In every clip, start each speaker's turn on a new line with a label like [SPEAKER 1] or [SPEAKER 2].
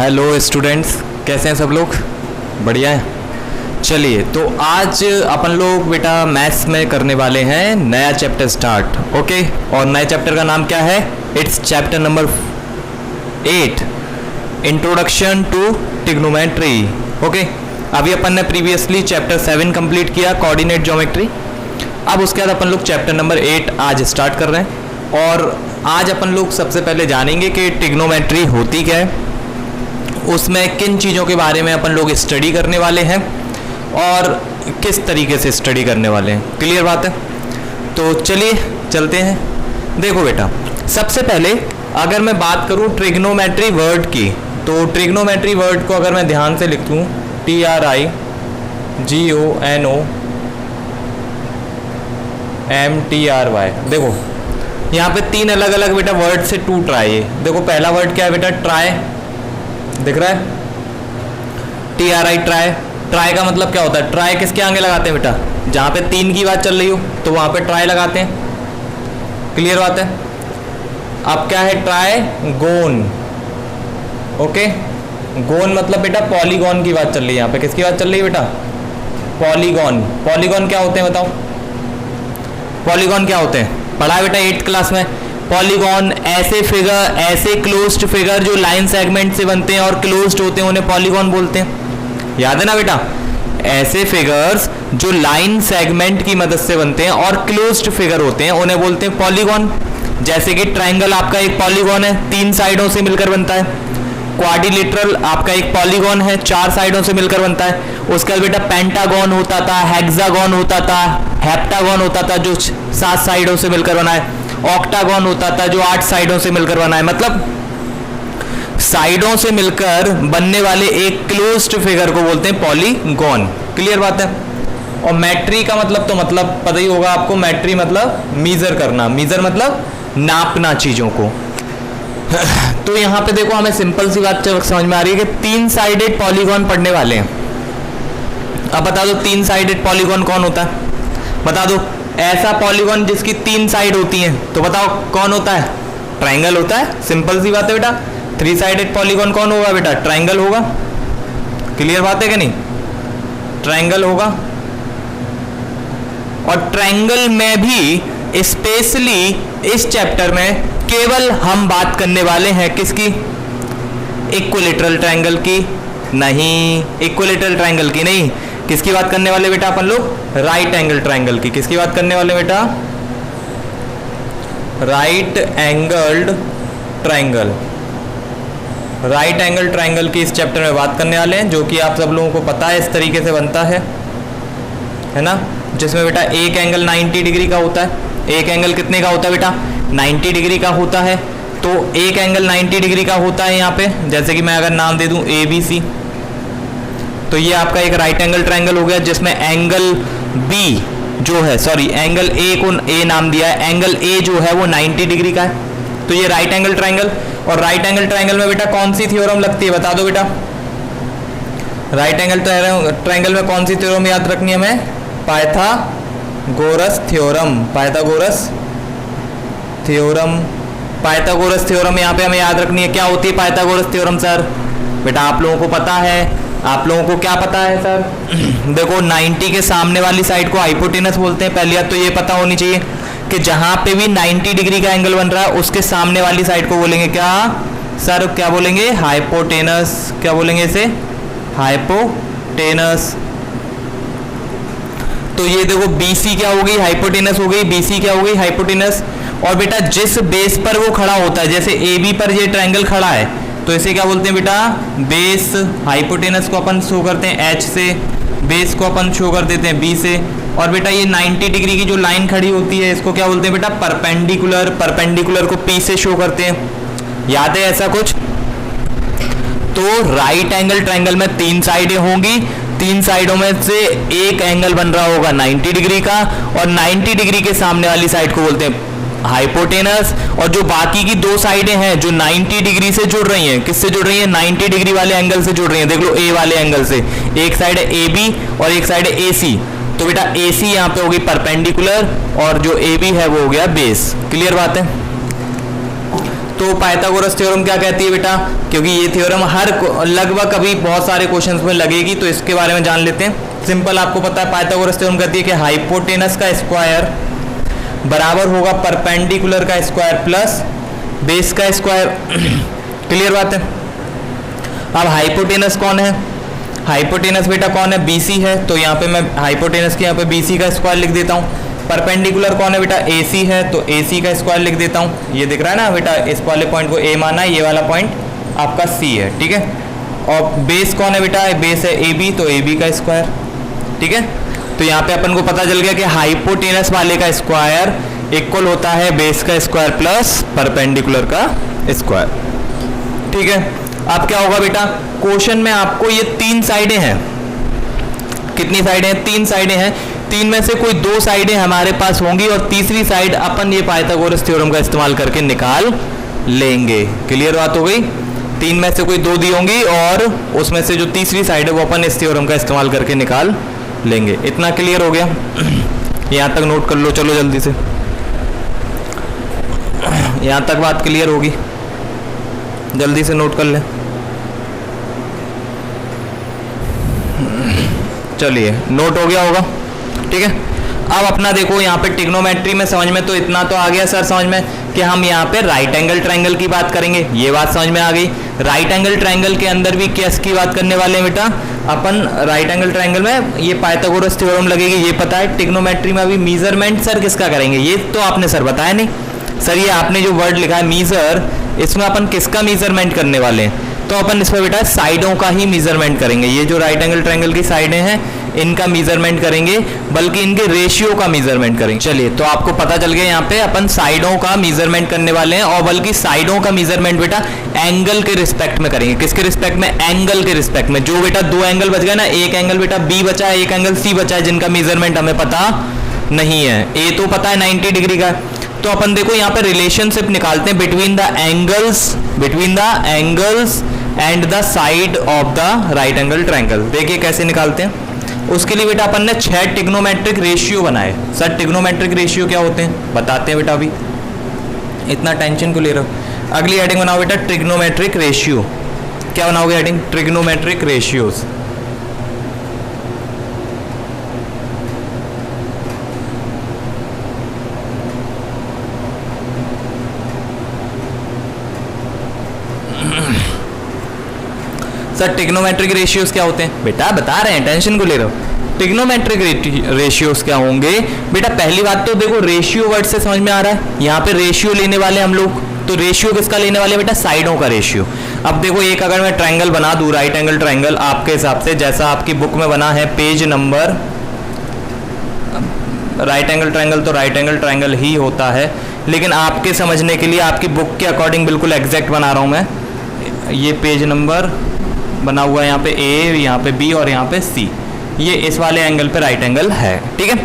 [SPEAKER 1] Hello students, कैसे हैं सब लोग? बढ़िया है। चलिए, तो आज अपन लोग बेटा मैथ्स में करने वाले हैं नया चैप्टर स्टार्ट। ओके, और नए चैप्टर का नाम क्या है? It's chapter number 8, introduction to trigonometry. Okay, अभी अपन ने प्रीवियसली चैप्टर 7 कंप्लीट किया, कोऑर्डिनेट ज्योमेट्री। अब उसके बाद अपन लोग चैप्टर नंबर 8 आज स्टार्ट कर रहे हैं। और आज अपन लोग सबसे पहले जानेंगे कि ट्रिग्नोमेट्री होती क्या है, उसमें किन चीज़ों के बारे में अपन लोग स्टडी करने वाले हैं और किस तरीके से स्टडी करने वाले हैं। क्लियर बात है? तो चलिए चलते हैं। देखो बेटा, सबसे पहले अगर मैं बात करूं ट्रिग्नोमेट्री वर्ड की, तो ट्रिग्नोमेट्री वर्ड को अगर मैं ध्यान से लिख दूं TRIGONOMETRY, देखो यहाँ पे 3 अलग अलग बेटा वर्ड से टूट रहा है ये। देखो पहला वर्ड क्या है बेटा? ट्राई, दिख रहा है? TRI, try. ट्राई का मतलब क्या होता है? ट्राई किसके आगे लगाते हैं बेटा? जहाँ पे 3 की बात चल रही हो तो वहाँ पे ट्राई लगाते हैं। क्लियर बात है? अब क्या है? ट्राई गोन। ओके, गोन मतलब बेटा पॉलीगॉन की बात चल रही है। यहाँ पे किसकी बात चल रही है बेटा? पॉलीगॉन। पॉलीगॉन क्या होते हैं बताओ? पॉलीगॉन क्या होते हैं? पढ़ा है बेटा 8th क्लास में। पॉलीगॉन ऐसे फिगर, ऐसे क्लोज्ड फिगर जो लाइन सेगमेंट से बनते हैं और क्लोज्ड होते हैं, उन्हें पॉलीगॉन बोलते हैं। याद है ना बेटा? ऐसे फिगर्स जो लाइन सेगमेंट की मदद से बनते हैं और क्लोज्ड फिगर होते हैं, उन्हें बोलते हैं पॉलीगॉन। जैसे कि ट्राइंगल आपका एक पॉलीगॉन है, 3 साइडों से मिलकर बनता है। क्वाड्रिलेटरल आपका एक पॉलीगॉन है, 4 साइडों से मिलकर बनता है। उसके बाद बेटा पेंटागॉन होता था, हेक्सागॉन होता था, हेप्टागॉन होता था जो 7 साइडों से मिलकर बना है। ऑक्टागॉन होता था जो 8 साइडों से मिलकर बना है। मतलब साइडों से मिलकर बनने वाले एक क्लोज्ड फिगर को बोलते हैं पॉलीगॉन। क्लियर बात है? और मैट्री का मतलब तो मतलब पता ही होगा आपको। मैट्री मतलब मीजर करना, मीजर मतलब नापना चीजों को। तो यहाँ पे देखो हमें सिंपल सी बात समझ में आ रही है कि 3 साइडेड पॉलीगॉन पढ़ने वाले हैं। अब बता दो 3 साइडेड पॉलीगॉन कौन होता है? बता दो। ऐसा पॉलीगॉन जिसकी 3 साइड होती हैं, तो बताओ कौन होता है? ट्राइंगल होता है। सिंपल सी बात है बेटा। 3 साइडेड पॉलीगॉन कौन होगा बेटा? ट्राइंगल होगा। क्लियर बात है कि नहीं? ट्राइंगल होगा। और ट्राइंगल में भी स्पेशली इस चैप्टर में केवल हम बात करने वाले हैं किसकी? इक्विलैटरल ट्राइंगल की नहीं, इक्विलैटरल ट्राइंगल की नहीं। किसकी बात करने वाले बेटा अपन लोग? राइट एंगल ट्राइंगल की। किसकी बात करने वाले बेटा? Right angled triangle. Right angle triangle की इस चैप्टर में बात करने वाले हैं, जो कि आप सब लोगों को पता है इस तरीके से बनता है ना? जिसमें बेटा एक एंगल 90 डिग्री का होता है। एक एंगल कितने का होता है बेटा? 90 डिग्री का होता है। तो एक एंगल 90 डिग्री का होता है यहाँ पे। जैसे कि मैं अगर नाम दे दूं ABC, तो ये आपका एक राइट एंगल ट्राइंगल हो गया, जिसमें एंगल बी जो है, सॉरी एंगल ए को ए नाम दिया है, एंगल ए जो है वो 90 डिग्री का है। तो ये राइट एंगल ट्राइंगल। और राइट एंगल ट्राइंगल में बेटा कौन सी थ्योरम लगती है? बता दो बेटा। राइट एंगल ट्राइंगल में कौन सी थ्योरम याद रखनी है हमें? Pythagoras theorem. Pythagoras theorem. Pythagoras theorem यहाँ पे हमें याद रखनी है। क्या होती है पाइथागोरस थ्योरम सर? बेटा आप लोगों को पता है। आप लोगों को क्या पता है सर? देखो 90 के सामने वाली साइड को हाइपोटेनस बोलते हैं। पहली बात तो ये पता होनी चाहिए कि जहां पे भी 90 डिग्री का एंगल बन रहा है, उसके सामने वाली साइड को बोलेंगे क्या सर? क्या बोलेंगे? हाइपोटेनस। क्या बोलेंगे इसे? हाइपोटेनस। तो ये देखो BC क्या हो गई? हाइपोटेनस हो गई। BC क्या हो गई? हाइपोटेनस। और बेटा जिस बेस पर वो खड़ा होता है, जैसे AB पर ये ट्रायंगल खड़ा है, तो इसे क्या बोलते हैं बेटा? बेस। हाइपोटेनस को अपन शो करते हैं H से, बेस को अपन शो कर देते हैं B से। और बेटा ये 90 डिग्री की जो लाइन खड़ी होती है, इसको क्या बोलते हैं बेटा? परपेंडिकुलर। परपेंडिकुलर को P से शो करते हैं। याद है ऐसा कुछ? तो राइट एंगल ट्राइंगल में 3 साइडें होंगी। 3 साइडों में से एक एंगल बन रहा होगा 90 डिग्री का, और 90 डिग्री के सामने वाली साइड को बोलते हैं हाइपोटेनस। और जो बाकी की 2 साइडें हैं जो 90 डिग्री से जुड़ रही हैं, किससे जुड़ रही हैं? 90 डिग्री वाले एंगल से जुड़ रही हैं। देख लो A वाले एंगल से। एक साइड है AB और एक साइड है AC। तो बेटा AC यहाँ पे होगी परपेंडिकुलर और जो AB है वो हो गया बेस। क्लियर बात है? तो पाइथागोरस थ्योरम क्या कहती है बेटा, क्योंकि ये थ्योरम लगभग अभी बहुत सारे क्वेश्चंस में लगेगी, तो इसके बारे में जान लेते हैं। सिंपल आपको पता है पाइथागोरस थ्योरम कहती है कि हाइपोटेनस का स्क्वायर बराबर होगा परपेंडिकुलर का स्क्वायर प्लस बेस का स्क्वायर। क्लियर बात है। अब हाइपोटेनस कौन है, हाइपोटेनस बेटा कौन है, BC है, तो यहाँ पे मैं हाइपोटेनस के यहाँ पे BC का स्क्वायर लिख देता हूँ। परपेंडिकुलर कौन है बेटा, AC है, तो AC का स्क्वायर लिख देता हूँ। ये दिख रहा है ना बेटा, इस वाले पॉइंट को A माना है, ये वाला पॉइंट आपका C है, ठीक है। और बेस कौन है बेटा, बेस है AB, तो AB का स्क्वायर, ठीक है। तो यहाँ पे अपन को पता चल गया कि हाइपोटेनस वाले का स्क्वायर इक्वल होता है बेस का स्क्वायर प्लस परपेंडिकुलर का स्क्वायर, ठीक है। अब क्या होगा बेटा, क्वेश्चन में आपको ये 3 साइडें हैं, कितनी साइडें हैं, 3 साइडें हैं, 3 में से कोई 2 साइडें हमारे पास होंगी और तीसरी साइड अपन ये पाइथागोरस थ्योरम का इस्तेमाल करके निकाल लेंगे। क्लियर बात हो गई। 3 में से कोई 2 दी होंगी और उसमें से जो तीसरी साइड है वो अपन इस थ्योरम का इस्तेमाल करके निकाल लेंगे। इतना क्लियर हो गया। यहाँ तक नोट कर लो, चलो जल्दी से, यहाँ तक बात क्लियर होगी, जल्दी से नोट कर लें। चलिए नोट हो गया होगा, ठीक है। अब अपना देखो यहाँ पे ट्रिग्नोमेट्री में समझ में तो इतना तो आ गया सर समझ में कि हम यहाँ पे राइट एंगल ट्रायंगल की बात करेंगे, ये बात समझ में आ गई। राइट एंगल ट्रायंगल के अंदर भी किसकी बात करने वाले हैं बेटा, अपन राइट एंगल ट्रायंगल में ये पाइथागोरस थ्योरम लगेगी, ये पता है। ट्रिग्नोमेट्री में अभी मेजरमेंट सर किसका करेंगे, ये तो आपने सर बताया नहीं सर। ये आपने जो वर्ड लिखा है मीजर, इसमें अपन किसका मेजरमेंट करने वाले हैं, तो अपन इसमें बेटा साइडों का ही मेजरमेंट करेंगे। ये जो राइट एंगल ट्रायंगल की साइडें हैं इनका मेजरमेंट करेंगे, बल्कि इनके रेशियो का मेजरमेंट करेंगे। चलिए तो आपको पता चल गया यहाँ पे अपन साइडों का मेजरमेंट करने वाले हैं, और बल्कि साइडों का मेजरमेंट बेटा एंगल के रिस्पेक्ट में करेंगे। किसके रिस्पेक्ट में, एंगल के रिस्पेक्ट में। जो बेटा 2 एंगल बच गए ना, एक एंगल बेटा B बचा है, एक एंगल C बचा है, जिनका मेजरमेंट हमें पता नहीं है। A तो पता है 90 डिग्री का, तो अपन देखो यहाँ पे रिलेशनशिप निकालते हैं between the angles and the side of the right angle triangle. देखिए कैसे निकालते हैं। उसके लिए बेटा अपन ने 6 ट्रिग्नोमेट्रिक रेशियो बनाए। सर ट्रिग्नोमेट्रिक रेशियो क्या होते हैं बताते हैं बेटा, अभी इतना टेंशन को ले रहे हो। अगली हेडिंग बनाओ बेटा ट्रिग्नोमेट्रिक रेशियो। क्या बनाओगे heading, trigonometric ratios. Sir trigonometric ratios क्या होते हैं बेटा, बता रहे हैं, टेंशन को ले रहे हो। ट्रिग्नोमेट्रिक रेशियोज क्या होंगे बेटा, पहली बात तो देखो रेशियो वर्ड से समझ में आ रहा है, यहाँ पे रेशियो लेने वाले हम लोग, तो रेशियो किसका लेने वाले बेटा, साइडों का रेशियो। अब देखो एक अगर मैं ट्रायंगल बना दूं, राइट एंगल ट्रायंगल, आपके हिसाब से जैसा आपकी बुक में बना है, page number, right angle triangle तो राइट एंगल ट्रायंगल ही होता है, लेकिन आपके समझने के लिए आपकी बुक के अकॉर्डिंग बिल्कुल एग्जैक्ट बना रहा हूं मैं। ये पेज नंबर बना हुआ है, यहाँ पे A, यहाँ पे B और यहाँ पे C। ये इस वाले एंगल पे राइट एंगल है, ठीक है,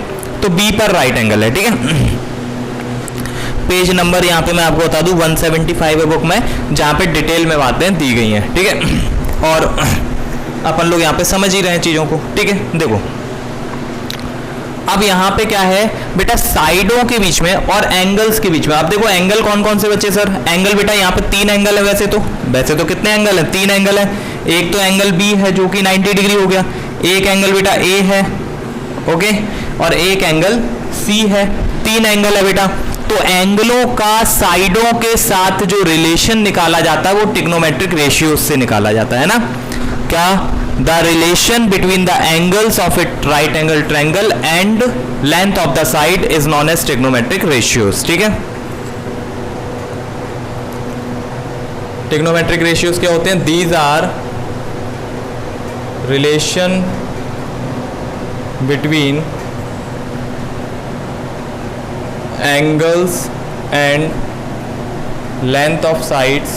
[SPEAKER 1] तो B पर राइट एंगल है, ठीक है। पेज नंबर यहाँ पे मैं आपको बता दूं 175 है बुक में, जहाँ पे डिटेल में बातें दी गई हैं, ठीक है। और अपन लोग यहाँ पे समझ ही रहे हैं चीज़ों को, ठीक है। देखो अब यहाँ पे क्या है बेटा, साइडों के बीच में और एंगल्स के बीच में। आप देखो एंगल कौन कौन से बचे सर, एंगल बेटा यहाँ पे 3 एंगल है, वैसे तो कितने एंगल है, 3 एंगल है। एक तो एंगल B है जो कि 90 डिग्री हो गया, एक एंगल बेटा A है, ओके, और एक एंगल C है। 3 एंगल है बेटा। तो एंगलों का साइडों के साथ जो रिलेशन निकाला जाता है वो ट्रिग्नोमेट्रिक रेशियोज से निकाला जाता है ना। क्या, the relation between the angles of it right angle triangle and length of the side is known as trigonometric ratios, ठीक है। ट्रिग्नोमेट्रिक रेशियोज क्या होते हैं, these are relation between angles and length of sides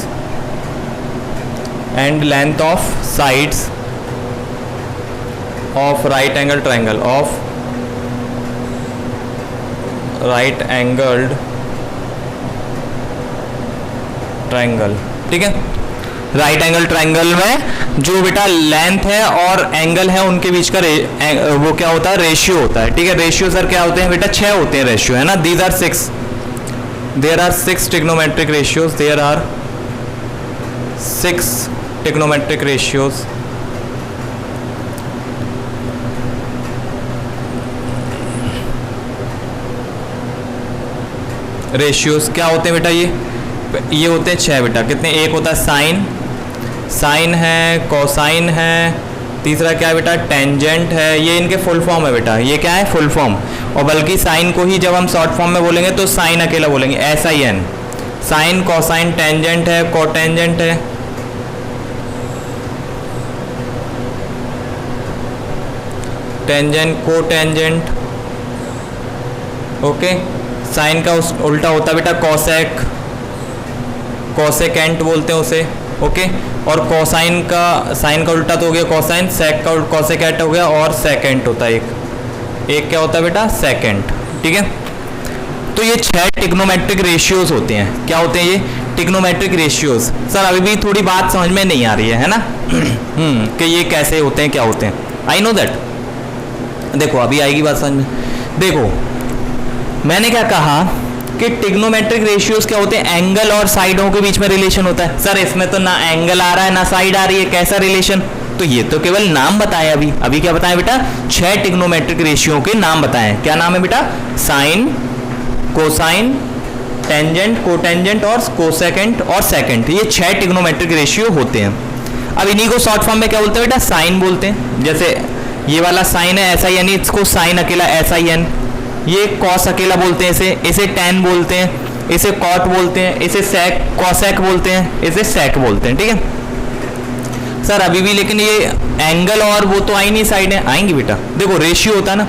[SPEAKER 1] of right angle triangle, of right angled triangle, ठीक है। Right angle triangle में जो बेटा लेंथ है और एंगल है उनके बीच का वो क्या होता है, रेशियो होता है, ठीक है। रेशियो सर क्या होते हैं बेटा, 6 होते हैं रेशियो, है ना। These are 6, there are 6 trigonometric ratios, there are 6 trigonometric ratios. Ratios क्या होते हैं बेटा? ये होते हैं 6 बेटा। कितने? एक होता है साइन, साइन है, कोसाइन है, तीसरा क्या है बेटा? टेंजेंट है। ये इनके फुल फॉर्म है बेटा। ये क्या है? Full form. और बल्कि साइन को ही जब हम शॉर्ट फॉर्म में बोलेंगे तो साइन अकेला बोलेंगे, SIN। साइन, कोसाइन, टेंजेंट है, कोटेंजेंट है, टेंजेंट, कोटेंजेंट। ओके। साइन का उल्टा होता है बेटा कॉसेक, कॉसेकेंट बोलते हैं उसे। ओके। और कोसाइन का, साइन का उल्टा तो हो गया कोसाइन, सेक का कॉसेकेंट हो गया, और सेकेंट होता है एक क्या होता है बेटा? सेकेंड। ठीक है। तो ये 6 ट्रिग्नोमेट्रिक रेशियोज होते हैं। क्या होते हैं ये? Trigonometric ratios. सर अभी भी थोड़ी बात समझ में नहीं आ रही है ना? कि ये कैसे होते हैं, क्या होते हैं। I know that. देखो अभी आएगी बात समझ में। देखो मैंने क्या कहा कि ट्रिग्नोमेट्रिक रेशियोज क्या होते हैं? एंगल और साइडों के बीच में रिलेशन होता है। सर इसमें तो ना एंगल आ रहा है ना साइड आ रही है, कैसा रिलेशन? तो ये तो केवल नाम बताया। अभी क्या बताया बेटा? 6 ट्रिग्नोमेट्रिक रेशियो के नाम बताएं। क्या नाम है बेटा? साइन, कोसाइन, टेंजेंट, कोटेंजेंट और कोसेकेंट और सेकेंट। ये 6 ट्रिग्नोमेट्रिक रेशियो होते हैं। अब इन्हीं को शॉर्ट फॉर्म में क्या बोलते हैं बेटा? साइन बोलते हैं। जैसे ये वाला साइन है SIN, इसको साइन अकेला SIN। ये कॉस अकेला बोलते हैं इसे टेन बोलते हैं, इसे कॉट बोलते हैं, इसे सेक, कॉसेक बोलते हैं, इसे सेक बोलते हैं। ठीक है सर अभी भी, लेकिन ये एंगल और वो तो आई नहीं, साइड है आएंगी बेटा। देखो रेशियो होता है ना,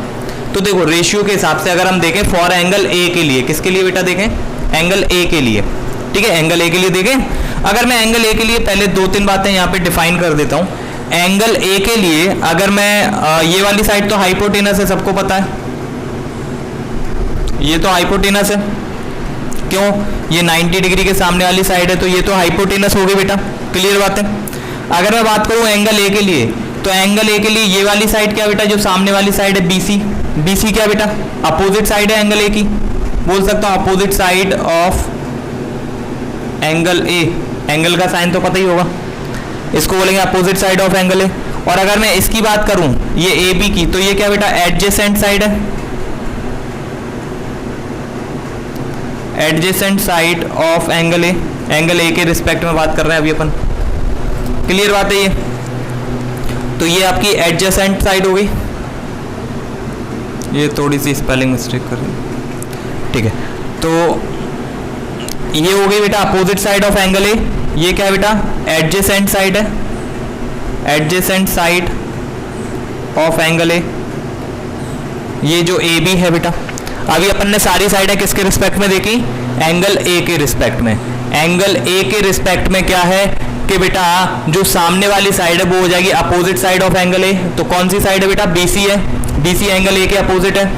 [SPEAKER 1] तो देखो रेशियो के हिसाब से अगर हम देखें फॉर एंगल A के लिए, किसके लिए बेटा? देखें एंगल A के लिए। ठीक है, एंगल A के लिए देखें। अगर मैं एंगल A के लिए पहले 2-3 बातें यहाँ पे डिफाइन कर देता हूँ। एंगल A के लिए अगर मैं ये वाली साइड तो हाइपोटेनस है, सबको पता है, ये तो हाइपोटेनस है। क्यों? ये 90 डिग्री के सामने वाली साइड है, तो ये तो हाइपोटेनस हो गई बेटा। क्लियर बात है। अगर मैं बात करूं एंगल A के लिए, तो एंगल A के लिए ये वाली साइड क्या बेटा? जो सामने वाली साइड है BC। BC क्या बेटा? अपोजिट साइड है एंगल A की। बोल सकता हूं opposite side of angle A। Angle का साइन तो पता ही होगा, इसको बोलेंगे opposite side of angle A। और अगर मैं इसकी बात करूं ये AB की, तो ये क्या बेटा? एडजेसेंट साइड है, adjacent side of angle A। Angle A के रिस्पेक्ट में बात कर रहे हैं अभी अपन। क्लियर बात है ये? तो ये आपकी एडजेसेंट साइड हो गई। ये थोड़ी सी स्पेलिंग मिस्टेक कर रही है। ठीक है, तो ये हो गई बेटा opposite side of angle A। ये क्या है बेटा? एडजेसेंट साइड है, adjacent side of angle A। ये जो AB है बेटा, अभी अपन ने सारी साइडें किसके रिस्पेक्ट में देखी? एंगल A के रिस्पेक्ट में। एंगल A के रिस्पेक्ट में क्या है कि बेटा जो सामने वाली साइड है वो हो जाएगी opposite side of angle A। तो कौन सी साइड है बेटा? BC है। BC एंगल A के अपोजिट है।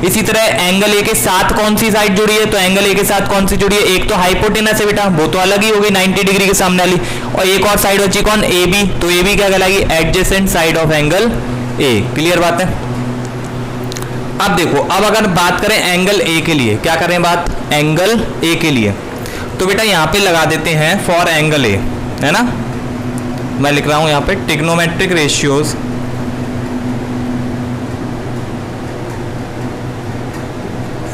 [SPEAKER 1] इसी तरह एंगल A के साथ कौन सी साइड जुड़ी है? तो एंगल A के साथ कौन सी जुड़ी है? एक तो हाइपोटेनस है बेटा, वो तो अलग ही होगी 90 डिग्री के सामने वाली, और एक और साइड बची कौन? AB। तो AB क्या कहलाएगी? Adjacent side of angle A। Clear बात है? अब देखो, अब अगर बात करें एंगल A के लिए, क्या करें बात? एंगल A के लिए तो बेटा यहाँ पे लगा देते हैं फॉर एंगल A, है ना? मैं लिख रहा हूं यहाँ पे trigonometric ratios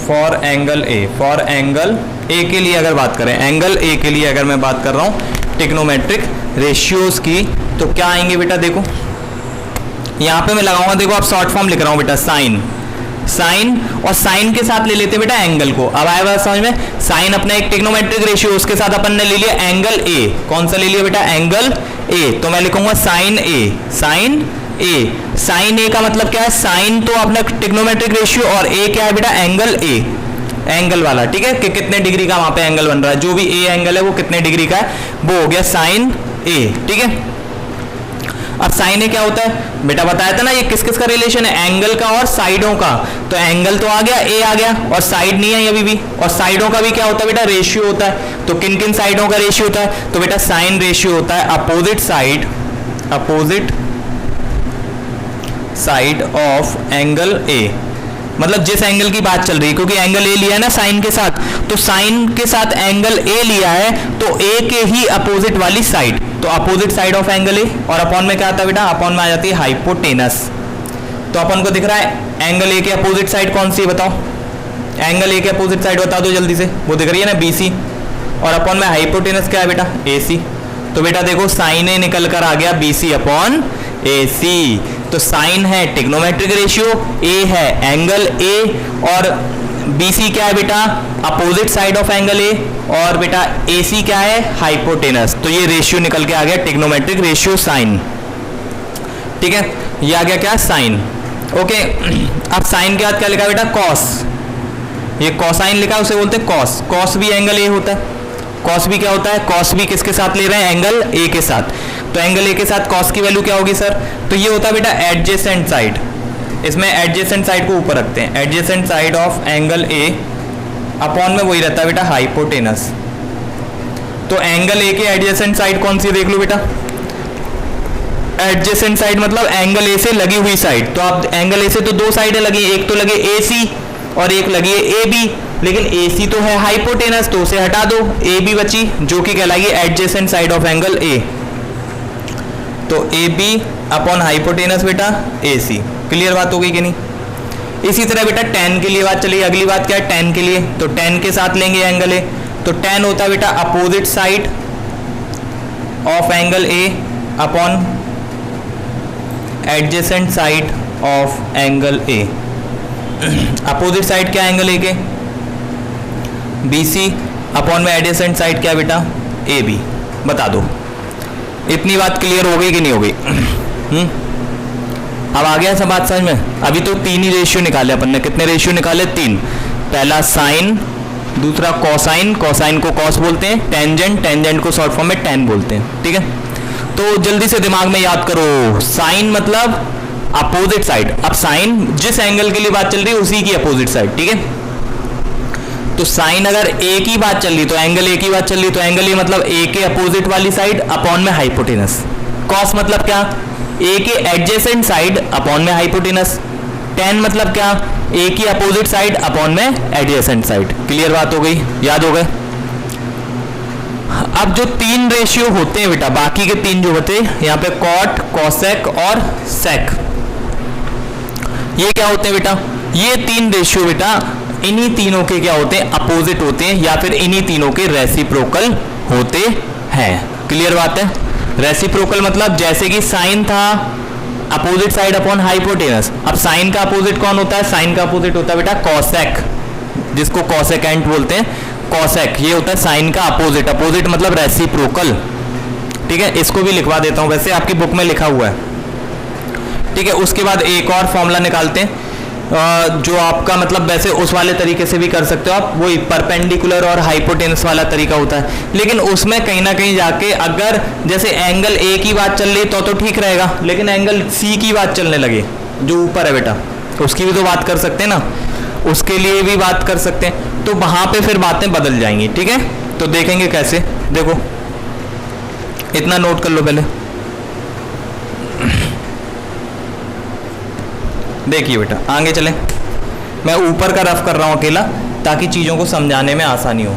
[SPEAKER 1] for angle A। For angle A के लिए अगर बात करें, एंगल A के लिए अगर मैं बात कर रहा हूं ट्रिग्नोमेट्रिक रेशियोज की, तो क्या आएंगे बेटा? देखो यहाँ पे मैं लगाऊंगा, देखो आप शॉर्ट फॉर्म लिख रहा हूं बेटा, साइन। साइन और साइन के साथ ले लेते बेटा एंगल को। अब आया बात समझ में? साइन अपना एक ट्रिग्नोमेट्रिक रेशियो, उसके साथ अपन ने ले लिया एंगल A। कौन सा ले लिया बेटा? Angle A। तो मैं लिखूंगा sine A। Sine A। Sine A का मतलब क्या है? साइन तो अपना ट्रिग्नोमेट्रिक रेशियो, और A क्या है बेटा? एंगल A, एंगल वाला। ठीक है, कि कितने डिग्री का वहां पे एंगल बन रहा है, जो भी A एंगल है वो कितने डिग्री का है, वो हो गया साइन A। ठीक है, अब साइन A क्या होता है बेटा? बताया था ना ये किस किस का रिलेशन है? एंगल का और साइडों का। तो एंगल तो आ गया, A आ गया, और साइड नहीं है अभी भी। और साइडों का भी क्या होता है बेटा? रेशियो होता है। तो किन किन साइडों का रेशियो होता है? तो बेटा साइन रेशियो होता है opposite side, opposite side of angle A। मतलब जिस एंगल की बात चल रही है, क्योंकि एंगल ए लिया है ना साइन के साथ, तो साइन के साथ एंगल ए लिया है, तो ए के ही अपोजिट वाली साइड, तो अपोजिट साइड ऑफ एंगल ए, और अपॉन में क्या आता है बेटा, अपॉन में आ जाती है हाइपोटेनस। तो अपन को दिख रहा है एंगल ए के अपोजिट साइड कौन सी है बताओ, एंगल ए के अपोजिट साइड बता दो जल्दी से, वो दिख रही है ना बीसी, और अपॉन में हाइपोटेनस क्या है बेटा, एसी। तो बेटा देखो साइन ए निकल कर आ गया बीसी अपॉन एसी। तो साइन है ट्रिग्नोमेट्रिक रेशियो, ए है एंगल ए, और बीसी क्या है बेटा, अपोजिट साइड ऑफ एंगल ए, और बेटा एसी क्या है, हाइपोटेनस। तो ये रेशियो निकल के आ गया ट्रिग्नोमेट्रिक रेशियो साइन। ठीक है, ये आ गया क्या, साइन। ओके, अब साइन के बाद क्या लिखा बेटा, कॉस। ये कॉसाइन लिखा उसे बोलते हैं कॉस। कॉस भी एंगल ए होता है, कॉस भी क्या होता है, कॉस भी किसके साथ ले रहे हैं, एंगल ए के साथ। तो एंगल ए के साथ कॉस की वैल्यू क्या होगी सर, तो ये होता है बेटा एडजेसेंट साइड। इसमें एडजेसेंट साइड को ऊपर रखते हैं, adjacent side of angle A upon में वही रहता है बेटा हाइपोटेनस। तो एंगल ए के एडजेसेंट साइड कौन सी देख लो बेटा, एडजेसेंट साइड मतलब एंगल ए से लगी हुई साइड। तो आप एंगल ए से तो दो साइडें लगी, एक तो लगे ए सी और एक लगी है ए बी, लेकिन ए सी तो है हाइपोटेनस, तो उसे हटा दो, ए बी बची जो कि कहलाएगी adjacent side of angle A. तो ए बी अपॉन हाइपोटेनस बेटा ए सी। क्लियर बात हो गई कि नहीं। इसी तरह बेटा टेन के लिए बात चली, अगली बात क्या है, टेन के लिए। तो टेन के साथ लेंगे एंगल ए, तो टेन होता है बेटा opposite side of angle A upon adjacent side of angle A. Opposite side क्या एंगल ए के, बी सी, अपॉन में एडजेसेंट साइड क्या बेटा, ए बी। बता दो इतनी बात क्लियर हो गई कि नहीं हो गई। अब आ गया सब बात समझ में। अभी तो तीन ही रेशियो निकाले अपन ने, कितने रेशियो निकाले, तीन। पहला साइन, दूसरा कॉसाइन, कॉसाइन को कॉस बोलते हैं, टेंजेंट, टेंजेंट को शॉर्ट फॉर्म में टेन बोलते हैं। ठीक है, तो जल्दी से दिमाग में याद करो, साइन मतलब अपोजिट साइड। अब साइन जिस एंगल के लिए बात चल रही है उसी की अपोजिट साइड। ठीक है, तो साइन अगर ए की बात चल रही तो एंगल ए की बात चल रही, तो एंगल ए मतलब ए के अपोजिट वाली साइड अपॉन में हाइपोटेनस। कॉस मतलब क्या, ए के एडजेसेंट साइड अपॉन में हाइपोटेनस। टेन मतलब क्या, ए की अपोजिट साइड अपॉन में एडजेसेंट साइड। क्लियर बात हो गई, याद हो गए। अब जो तीन रेशियो होते हैं बेटा, बाकी के तीन जो होते हैं यहाँ पे कॉट, कॉसेक और सेक, ये क्या होते हैं बेटा, ये तीन रेशियो बेटा इन्हीं तीनों के क्या होते हैं, अपोजिट होते हैं, या फिर इन्हीं तीनों के रेसिप्रोकल होते हैं। क्लियर बात है। रेसिप्रोकल मतलब जैसे कि साइन था अपोजिट साइड अपॉन हाइपोटेनस, अब साइन का अपोजिट कौन होता है, साइन का अपोजिट होता है बेटा कॉसेक, जिसको कॉसेकेंट बोलते हैं। कॉसेक ये होता है साइन का अपोजिट, अपोजिट मतलब रेसिप्रोकल। ठीक है, इसको भी लिखवा देता हूं, वैसे आपकी बुक में लिखा हुआ है। ठीक है, उसके बाद एक और फॉर्मूला निकालते हैं जो आपका मतलब वैसे उस वाले तरीके से भी कर सकते हो आप, वही परपेंडिकुलर और हाइपोटेनस वाला तरीका होता है, लेकिन उसमें कहीं ना कहीं जाके अगर जैसे एंगल ए की बात चल रही तो ठीक रहेगा, लेकिन एंगल सी की बात चलने लगे जो ऊपर है बेटा, उसकी भी तो बात कर सकते हैं ना, उसके लिए भी बात कर सकते हैं, तो वहां पे फिर बातें बदल जाएंगी। ठीक है, तो देखेंगे कैसे, देखो इतना नोट कर लो पहले। देखिए बेटा आगे चलें, मैं ऊपर का रफ कर रहा हूं अकेला ताकि चीजों को समझाने में आसानी हो।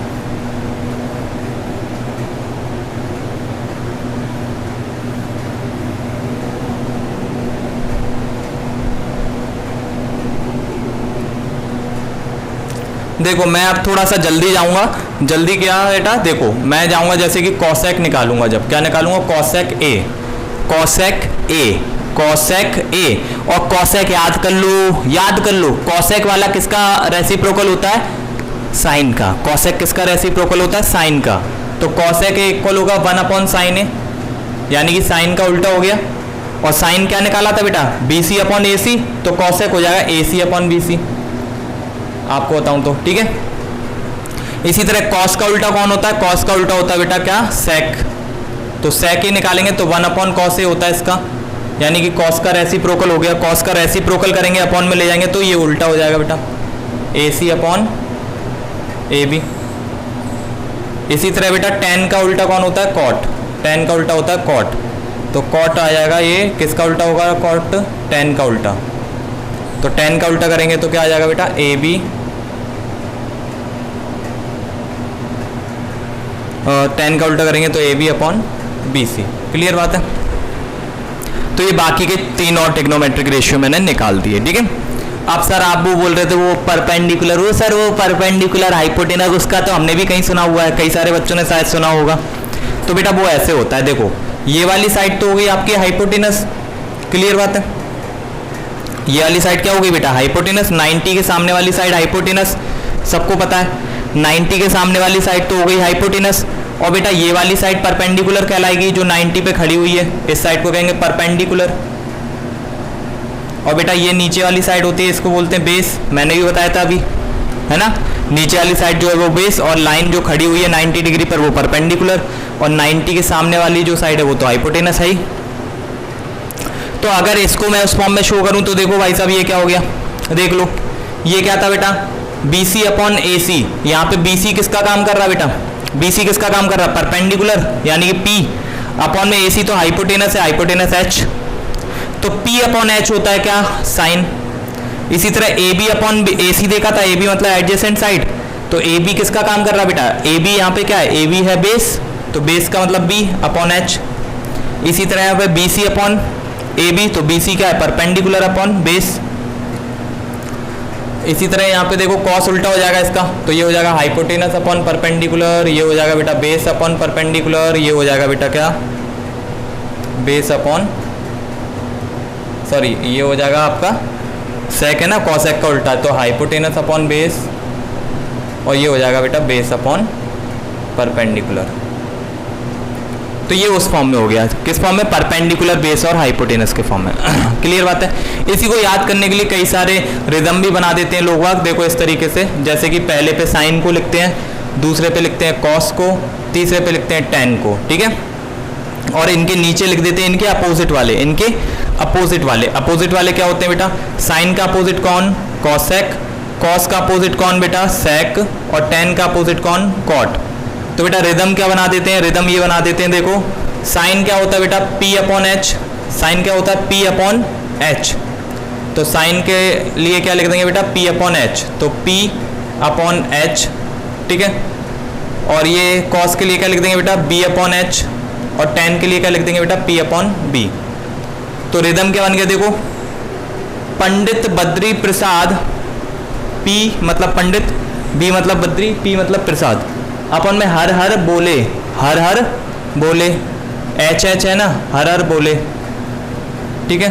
[SPEAKER 1] देखो मैं अब थोड़ा सा जल्दी जाऊंगा, जल्दी क्या बेटा, देखो मैं जाऊंगा जैसे कि कॉसेक निकालूंगा, जब क्या निकालूंगा, कॉसेक ए, कॉसेक ए, कॉसेक ए, और कॉसेक याद कर लो, याद कर लो, कॉसेक वाला किसका रेसिप्रोकल होता है, साइन का। कॉसेक किसका रेसिप्रोकल होता है, साइन का। तो कॉसेक ए इक्वल होगा 1 अपॉन साइन ए, यानी कि साइन का उल्टा हो गया, और साइन क्या निकाला था बेटा, बी सी अपॉन ए सी, तो कॉसेक हो जाएगा ए सी अपॉन बी सी, आपको बताऊं तो। ठीक है, इसी तरह कॉस का उल्टा कौन होता है, कॉस का उल्टा होता है बेटा क्या, सेक, तो सेक ही निकालेंगे तो 1 अपॉन कॉस ए होता है इसका, यानी कि कॉस का रेसिप्रोकल हो गया, कॉस का रेसिप्रोकल करेंगे अपॉन में ले जाएंगे तो ये उल्टा हो जाएगा बेटा, ए सी अपॉन ए बी। इसी तरह बेटा टेन का उल्टा कौन होता है, कॉट, टेन का उल्टा होता है कॉट, तो कॉट आ जाएगा, ये किसका उल्टा होगा, कॉट, टेन का उल्टा, तो 10 का उल्टा करेंगे तो क्या आ जाएगा बेटा, ए बी, 10 का उल्टा करेंगे तो A B upon B C. Clear बात है। तो ये बाकी के 3 और ट्रिग्नोमेट्रिक रेशियो मैंने निकाल दिए, ठीक है। अब सर आप वो बोल रहे थे वो परपेंडिकुलर, वो सर वो परपेंडिकुलर हाइपोटेनस, उसका तो हमने भी कहीं सुना हुआ है, कई सारे बच्चों ने शायद सुना होगा। तो बेटा वो ऐसे होता है, देखो ये वाली साइड तो हो गई आपकी हाइपोटेनस, क्लियर बात है। ये वाली साइड क्या हो गई बेटा, हाइपोटेनस। 90 के सामने वाली साइड हाइपोटेनस, सबको पता है 90 के सामने वाली साइड तो हो गई हाइपोटेनस। और बेटा ये वाली साइड परपेंडिकुलर कहलाएगी, जो 90 पे खड़ी हुई है, इस साइड को कहेंगे परपेंडिकुलर। और बेटा ये नीचे वाली साइड होती है, इसको बोलते हैं बेस, मैंने भी बताया था अभी, है ना। नीचे वाली साइड जो है वो बेस, और लाइन जो खड़ी हुई है 90 डिग्री पर वो परपेंडिकुलर, और 90 के सामने वाली जो साइड है वो तो हाइपोटेनस है ही। तो अगर इसको मैं उस फॉर्म में शो करूं तो देखो भाई साहब ये क्या हो गया, देख लो ये क्या था बेटा, बी सी अपॉन ए सी। यहाँ पे बी सी किसका काम कर रहा है बेटा, बी सी किसका काम कर रहा है, परपेंडिकुलर, यानी कि पी अपॉन में ए सी तो हाइपोटेनस है, हाइपोटेनस एच, तो P अपॉन एच होता है क्या, साइन। इसी तरह ए बी अपॉन ए सी देखा था, ए बी मतलब एडजेसेंट साइड, तो ए बी किसका काम कर रहा है बेटा, ए बी यहाँ पे क्या है, ए बी है बेस, तो बेस का मतलब B अपॉन एच। इसी तरह यहाँ पे B C upon A B, तो बी सी क्या है, परपेंडिकुलर अपॉन बेस। इसी तरह यहाँ पे देखो कॉस उल्टा हो जाएगा इसका, तो ये हो जाएगा हाइपोटेनस अपॉन परपेंडिकुलर, ये हो जाएगा बेटा बेस अपॉन परपेंडिकुलर, ये हो जाएगा बेटा क्या, बेस अपॉन, सॉरी ये हो जाएगा आपका सेक है ना, कॉसेक का उल्टा, तो हाइपोटेनस अपॉन बेस, और ये हो जाएगा बेटा बेस अपॉन परपेंडिकुलर। तो ये उस फॉर्म में हो गया, किस फॉर्म में, परपेंडिकुलर बेस और हाइपोटेनस के फॉर्म में। क्लियर बात है। इसी को याद करने के लिए कई सारे रिदम भी बना देते हैं लोग, देखो इस तरीके से, जैसे कि पहले पे साइन को लिखते हैं, दूसरे पे लिखते हैं कॉस को, तीसरे पे लिखते हैं टेन को, ठीक है। और इनके नीचे लिख देते हैं इनके अपोजिट वाले, इनके अपोजिट वाले। अपोजिट वाले क्या होते हैं बेटा, साइन का अपोजिट कौन, कॉसेक, कॉस का अपोजिट कौन बेटा, सेक, और टेन का अपोजिट कौन, कॉट। तो बेटा रिदम क्या बना देते हैं, रिदम ये बना देते हैं, देखो साइन क्या होता है बेटा, P अपॉन एच, साइन क्या होता है, P अपॉन एच। तो साइन के लिए क्या लिख देंगे बेटा, P अपॉन एच, तो P अपॉन एच, ठीक है। और ये कॉस के लिए क्या लिख देंगे बेटा, B अपॉन एच, और टेन के लिए क्या लिख देंगे बेटा, P अपॉन बी। तो रिदम क्या बन गया, देखो पंडित बद्री प्रसाद, P मतलब पंडित, B मतलब बद्री, P मतलब प्रसाद, अपन में हर हर बोले, हर हर बोले, एच एच है ना, हर हर बोले, ठीक है।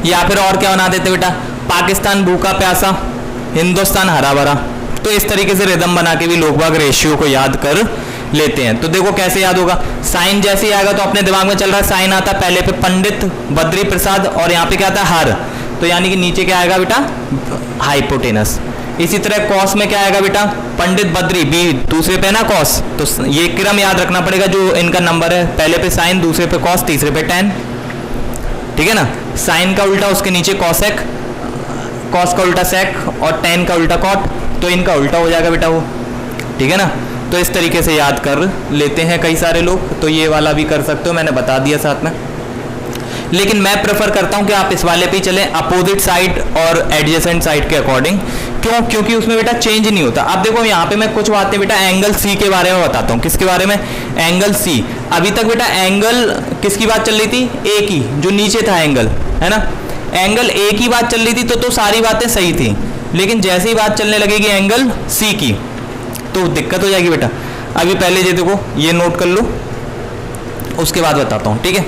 [SPEAKER 1] या फिर और क्या बना देते बेटा, पाकिस्तान भूखा प्यासा, हिंदुस्तान हरा भरा। तो इस तरीके से रिदम बना के भी लोग बाग रेशियो को याद कर लेते हैं। तो देखो कैसे याद होगा, साइन जैसे ही आएगा तो अपने दिमाग में चल रहा है, साइन आता पहले पे पंडित बद्री प्रसाद, और यहाँ पे क्या आता है हर, तो यानी कि नीचे क्या आएगा बेटा, हाइपोटेनस। इसी तरह कॉस में क्या आएगा बेटा, पंडित बद्री, बी दूसरे पे ना कॉस, तो ये क्रम याद रखना पड़ेगा जो इनका नंबर है, पहले पे साइन, दूसरे पे कॉस, तीसरे पे टेन, ठीक है ना। साइन का उल्टा उसके नीचे कॉसेक, कॉस का उल्टा सेक, और टेन का उल्टा कॉट, तो इनका उल्टा हो जाएगा बेटा वो, ठीक है ना। तो इस तरीके से याद कर लेते हैं कई सारे लोग, तो ये वाला भी कर सकते हो, मैंने बता दिया साथ में। लेकिन मैं प्रेफर करता हूं कि आप इस वाले पे ही चलें, अपोजिट साइड और एडजेसेंट साइड के अकॉर्डिंग। क्यों, क्योंकि उसमें बेटा चेंज नहीं होता। अब देखो यहाँ पे मैं कुछ बातें बेटा एंगल सी के बारे में बताता हूँ। किसके बारे में, एंगल सी। अभी तक बेटा एंगल किसकी बात चल रही थी, ए की, जो नीचे था एंगल, है ना, एंगल ए की बात चल रही थी, तो सारी बातें सही थी। लेकिन जैसे ही बात चलने लगेगी एंगल सी की, तो दिक्कत हो जाएगी बेटा। अभी पहले ये देखो, ये नोट कर लो, उसके बाद बताता हूँ, ठीक है,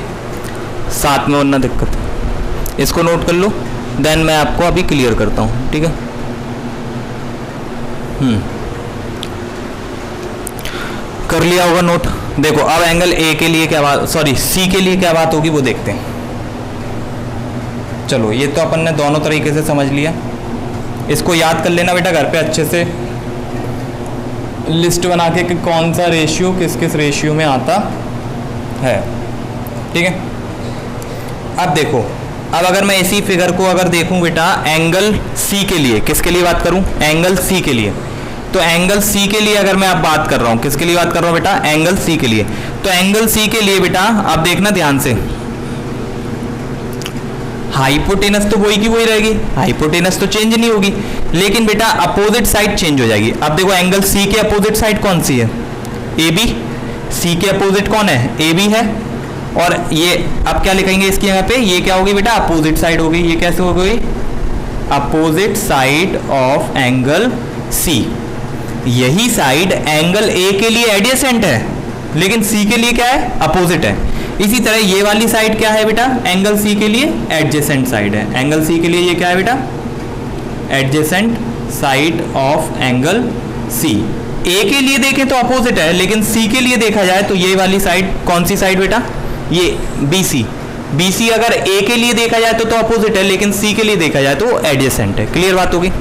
[SPEAKER 1] साथ में वरना दिक्कत। इसको नोट कर लो, देन मैं आपको अभी क्लियर करता हूँ, ठीक है। कर लिया होगा नोट। देखो अब एंगल ए के लिए क्या बात, सॉरी सी के लिए क्या बात होगी वो देखते हैं। चलो ये तो अपन ने दोनों तरीके से समझ लिया। इसको याद कर लेना बेटा घर पे अच्छे से, लिस्ट बना के कि कौन सा रेशियो किस किस रेशियो में आता है, ठीक है। अब देखो, अब अगर मैं इसी फिगर को अगर देखूं बेटा एंगल सी के लिए, किसके लिए बात करूं, एंगल सी के लिए, तो एंगल सी के लिए अगर मैं अब बात कर रहा हूं, किसके लिए बात कर रहा हूं बेटा, एंगल सी के लिए। तो एंगल सी के लिए बेटा आप देखना ध्यान से, हाइपोटेनस तो वही की वही रहेगी, हाइपोटेनस तो चेंज नहीं होगी, लेकिन बेटा अपोजिट साइड चेंज हो जाएगी। अब देखो एंगल सी के अपोजिट साइड कौन सी है, ए बी। सी के अपोजिट कौन है, ए बी है। और ये अब क्या लिखेंगे इसकी यहाँ पे, ये क्या होगी बेटा, अपोजिट साइड होगी। ये कैसे हो गई, opposite side of angle C. यही साइड एंगल ए के लिए एडजेसेंट है, लेकिन सी के लिए क्या है, अपोजिट है। इसी तरह ये वाली साइड क्या है बेटा, एंगल सी के लिए एडजेसेंट साइड है। एंगल सी के लिए ये क्या है बेटा, adjacent side of angle C. A के लिए देखें तो अपोजिट है, लेकिन सी के लिए देखा जाए तो ये वाली साइड कौन सी साइड बेटा, ये बी सी। बी सी अगर ए के लिए देखा जाए तो अपोजिट है, लेकिन सी के लिए देखा जाए तो एडजेसेंट है। क्लियर बात होगी।